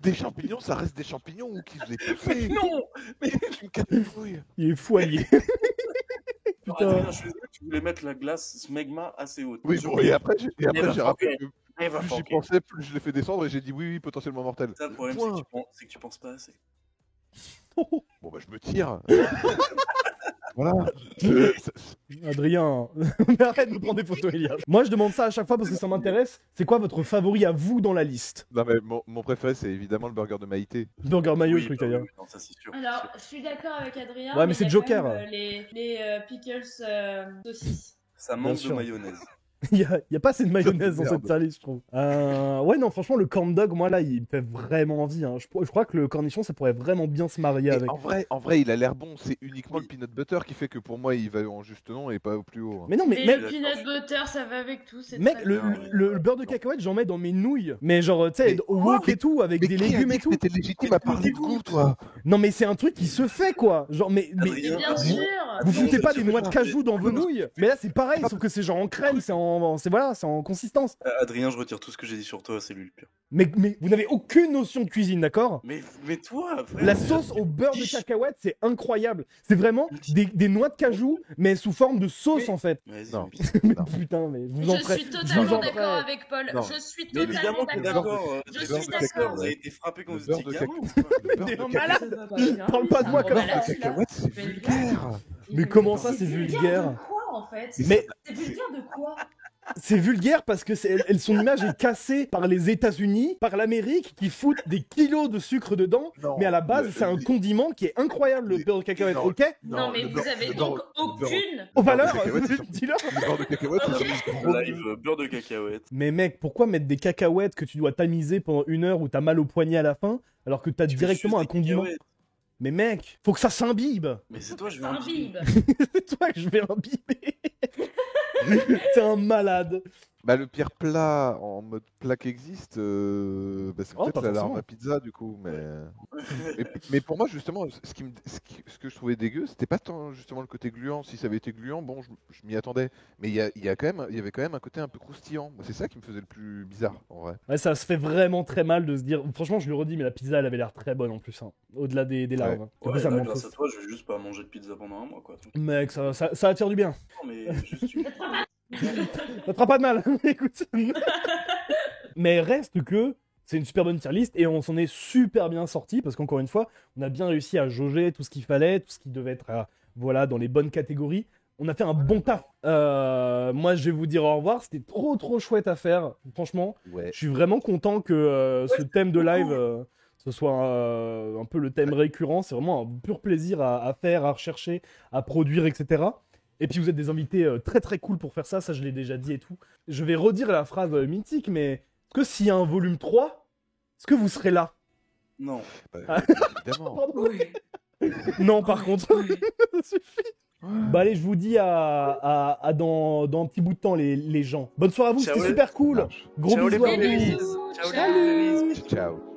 Speaker 4: Des champignons, ça reste des champignons ou qui je l'ai poussé.
Speaker 3: Non, mais
Speaker 4: Tu me casses les couilles.
Speaker 1: Il est fou allié. Putain.
Speaker 3: Adrien, je suis désolé, tu voulais mettre la glace smegma assez haute.
Speaker 4: Oui, bon, et après j'ai rappelé que
Speaker 3: Il va
Speaker 4: plus j'y
Speaker 3: fucker.
Speaker 4: pensais, plus je l'ai fait descendre et j'ai dit oui, potentiellement mortel.
Speaker 3: Ça, le problème,
Speaker 4: Point.
Speaker 3: c'est que tu penses pas assez.
Speaker 4: Bon bah je me tire. Voilà.
Speaker 1: Adrien, mais arrête de prendre des photos, Elias. Moi, je demande ça à chaque fois parce que ça m'intéresse. C'est quoi votre favori à vous dans la liste?
Speaker 4: Non mais mon préféré c'est évidemment le burger de Maïté.
Speaker 1: Burger mayo,
Speaker 3: Oui,
Speaker 1: je crois que
Speaker 3: bah
Speaker 1: t'as dit.
Speaker 3: oui, non, ça c'est sûr.
Speaker 2: Alors, je suis d'accord avec Adrien.
Speaker 1: Ouais, mais c'est
Speaker 2: il y a
Speaker 1: Joker.
Speaker 2: quand même, les pickles saucisses.
Speaker 3: Ça
Speaker 1: Bien
Speaker 3: manque de
Speaker 1: sûr.
Speaker 3: mayonnaise.
Speaker 1: Il y a pas assez de mayonnaise dans
Speaker 4: Merde.
Speaker 1: cette liste, je trouve. Ouais, non, franchement, le corn dog, moi là, il me fait vraiment envie. Hein. Je crois que le cornichon, ça pourrait vraiment bien se marier
Speaker 4: Et
Speaker 1: avec.
Speaker 4: en vrai, il a l'air bon. C'est uniquement le peanut butter qui fait que pour moi, il va en juste nom et pas au plus haut. Hein.
Speaker 1: Mais non, mais
Speaker 2: Et
Speaker 1: même.
Speaker 2: le peanut butter, ça va avec tout. C'est
Speaker 1: Mec,
Speaker 2: très
Speaker 1: le,
Speaker 2: bien.
Speaker 1: le beurre de cacahuète, j'en mets dans mes nouilles. Mais genre, tu sais,
Speaker 4: Mais
Speaker 1: au
Speaker 4: quoi
Speaker 1: wok et tout, avec
Speaker 4: Mais
Speaker 1: des
Speaker 4: qui a
Speaker 1: légumes
Speaker 4: dit
Speaker 1: et
Speaker 4: que
Speaker 1: tout.
Speaker 4: t'étais légitime à parler de goût, toi?
Speaker 1: Non, mais c'est un truc qui se fait, quoi. Genre, mais
Speaker 3: Adrien,
Speaker 2: Bien
Speaker 1: vous-
Speaker 2: sûr.
Speaker 1: vous foutez pas
Speaker 3: je
Speaker 1: des
Speaker 3: sais
Speaker 1: noix de
Speaker 3: pas.
Speaker 1: cajou dans vos nouilles. Mais là, c'est pareil, sauf que c'est genre en crème, c'est en consistance.
Speaker 3: Adrien, je retire tout ce que j'ai dit sur toi, c'est lui le pire.
Speaker 1: Mais vous n'avez aucune notion de cuisine, d'accord?
Speaker 3: Mais toi, frère.
Speaker 1: La sauce au beurre de cacahuète, c'est incroyable. C'est vraiment des noix de cajou, mais sous forme de sauce,
Speaker 3: Mais-
Speaker 1: en fait.
Speaker 3: Vas-y,
Speaker 4: Non.
Speaker 1: Mais
Speaker 4: Non.
Speaker 1: putain, mais vous en
Speaker 2: Je
Speaker 1: ferez.
Speaker 2: suis
Speaker 1: vous
Speaker 2: totalement
Speaker 1: en
Speaker 2: d'accord
Speaker 1: ferez.
Speaker 2: avec Paul.
Speaker 4: Non.
Speaker 2: Je suis
Speaker 3: Mais évidemment
Speaker 2: totalement
Speaker 3: que t'es
Speaker 2: d'accord.
Speaker 3: d'accord.
Speaker 2: Je
Speaker 3: t'es
Speaker 2: suis
Speaker 3: d'accord,
Speaker 2: d'accord.
Speaker 3: Vous avez été frappé quand
Speaker 4: Le
Speaker 3: vous
Speaker 4: beurre
Speaker 3: étiez
Speaker 4: de
Speaker 3: gamin.
Speaker 4: cacahuète.
Speaker 3: ou quoi
Speaker 4: Le beurre
Speaker 1: Mais
Speaker 4: de
Speaker 1: non,
Speaker 4: cacahuète.
Speaker 1: malade. Parle pas de moi comme ça.
Speaker 4: Le cacahuète, c'est vulgaire.
Speaker 1: Mais comment ça, c'est vulgaire?
Speaker 2: de quoi, en fait?
Speaker 1: Mais
Speaker 2: C'est vulgaire de quoi?
Speaker 1: C'est vulgaire parce que son image est cassée par les États-Unis, par l'Amérique, qui foutent des kilos de sucre dedans.
Speaker 4: Non,
Speaker 1: mais à la base,
Speaker 4: le-
Speaker 1: c'est un condiment qui est incroyable, le beurre de cacahuète,
Speaker 4: Non.
Speaker 1: ok?
Speaker 2: Non, mais
Speaker 4: le
Speaker 2: vous
Speaker 4: beurre-
Speaker 2: avez
Speaker 4: le
Speaker 2: donc
Speaker 4: beurre-
Speaker 2: aucune.
Speaker 1: Aux
Speaker 4: le beurre de
Speaker 1: valeurs,
Speaker 4: cacahuète, c'est sur-
Speaker 1: dis-leur.
Speaker 4: Le beurre de cacahuète, c'est trop mieux.
Speaker 3: Live, beurre de cacahuète.
Speaker 1: Mais mec, pourquoi mettre des cacahuètes que tu dois tamiser pendant 1 heure où t'as mal au poignet à la fin, alors que t'as
Speaker 3: Tu veux
Speaker 1: directement un
Speaker 3: juste des
Speaker 1: condiment?
Speaker 3: cacahuètes.
Speaker 1: Mais mec, faut que ça s'imbibe.
Speaker 3: Mais c'est toi, je vais
Speaker 2: Un
Speaker 3: en
Speaker 2: bib.
Speaker 1: C'est toi que je vais imbiber. C'est un malade.
Speaker 4: Bah, le pire plat en mode plat qui existe, c'est
Speaker 1: Oh,
Speaker 4: peut-être
Speaker 1: pas
Speaker 4: la
Speaker 1: forcément.
Speaker 4: larme à pizza du coup. Mais pour moi, justement, ce que je trouvais dégueu, c'était pas tant justement le côté gluant. Si ça avait été gluant, bon, je m'y attendais. Mais il y avait quand même un côté un peu croustillant. Moi, c'est ça qui me faisait le plus bizarre en vrai.
Speaker 1: Ouais, ça se fait vraiment très mal de se dire. Franchement, je le redis, mais la pizza, elle avait l'air très bonne en plus. Hein. Au-delà des larves. hein. Du coup,
Speaker 3: Ouais,
Speaker 1: ça
Speaker 3: là,
Speaker 1: me rend
Speaker 3: grâce à
Speaker 1: triste.
Speaker 3: toi, je vais juste pas manger de pizza pendant un mois, quoi.
Speaker 1: Mec, ça attire du bien.
Speaker 3: Non, mais juste une...
Speaker 1: Ça te fera pas de mal. Écoute. Mais reste que c'est une super bonne tier list et on s'en est super bien sorti parce qu'encore une fois, on a bien réussi à jauger tout ce qu'il fallait, tout ce qui devait être voilà, dans les bonnes catégories. On a fait un bon taf. Moi, je vais vous dire au revoir. C'était trop chouette à faire. Franchement,
Speaker 4: Ouais.
Speaker 1: je suis vraiment content que ce thème de live, ce soit un peu le thème récurrent. C'est vraiment un pur plaisir à faire, à rechercher, à produire, etc. Et puis vous êtes des invités très cool pour faire ça. Ça, je l'ai déjà dit et tout. Je vais redire la phrase mythique, mais est-ce que s'il y a un volume 3, est-ce que vous serez là?
Speaker 3: Non.
Speaker 4: Bah, évidemment.
Speaker 1: Pardon.
Speaker 2: Oui.
Speaker 1: Non, par contre.
Speaker 2: Oui.
Speaker 1: Ça suffit. Bah allez, je vous dis à dans un petit bout de temps, les gens. Bonne soirée à vous,
Speaker 3: Ciao,
Speaker 1: c'était
Speaker 3: les-
Speaker 1: super cool.
Speaker 4: Ça marche.
Speaker 1: Gros
Speaker 3: Ciao, les
Speaker 1: bisous à vous.
Speaker 3: bébés.
Speaker 2: Bisous.
Speaker 3: Ciao, les
Speaker 2: Ciao.
Speaker 3: bébés.
Speaker 4: Ciao.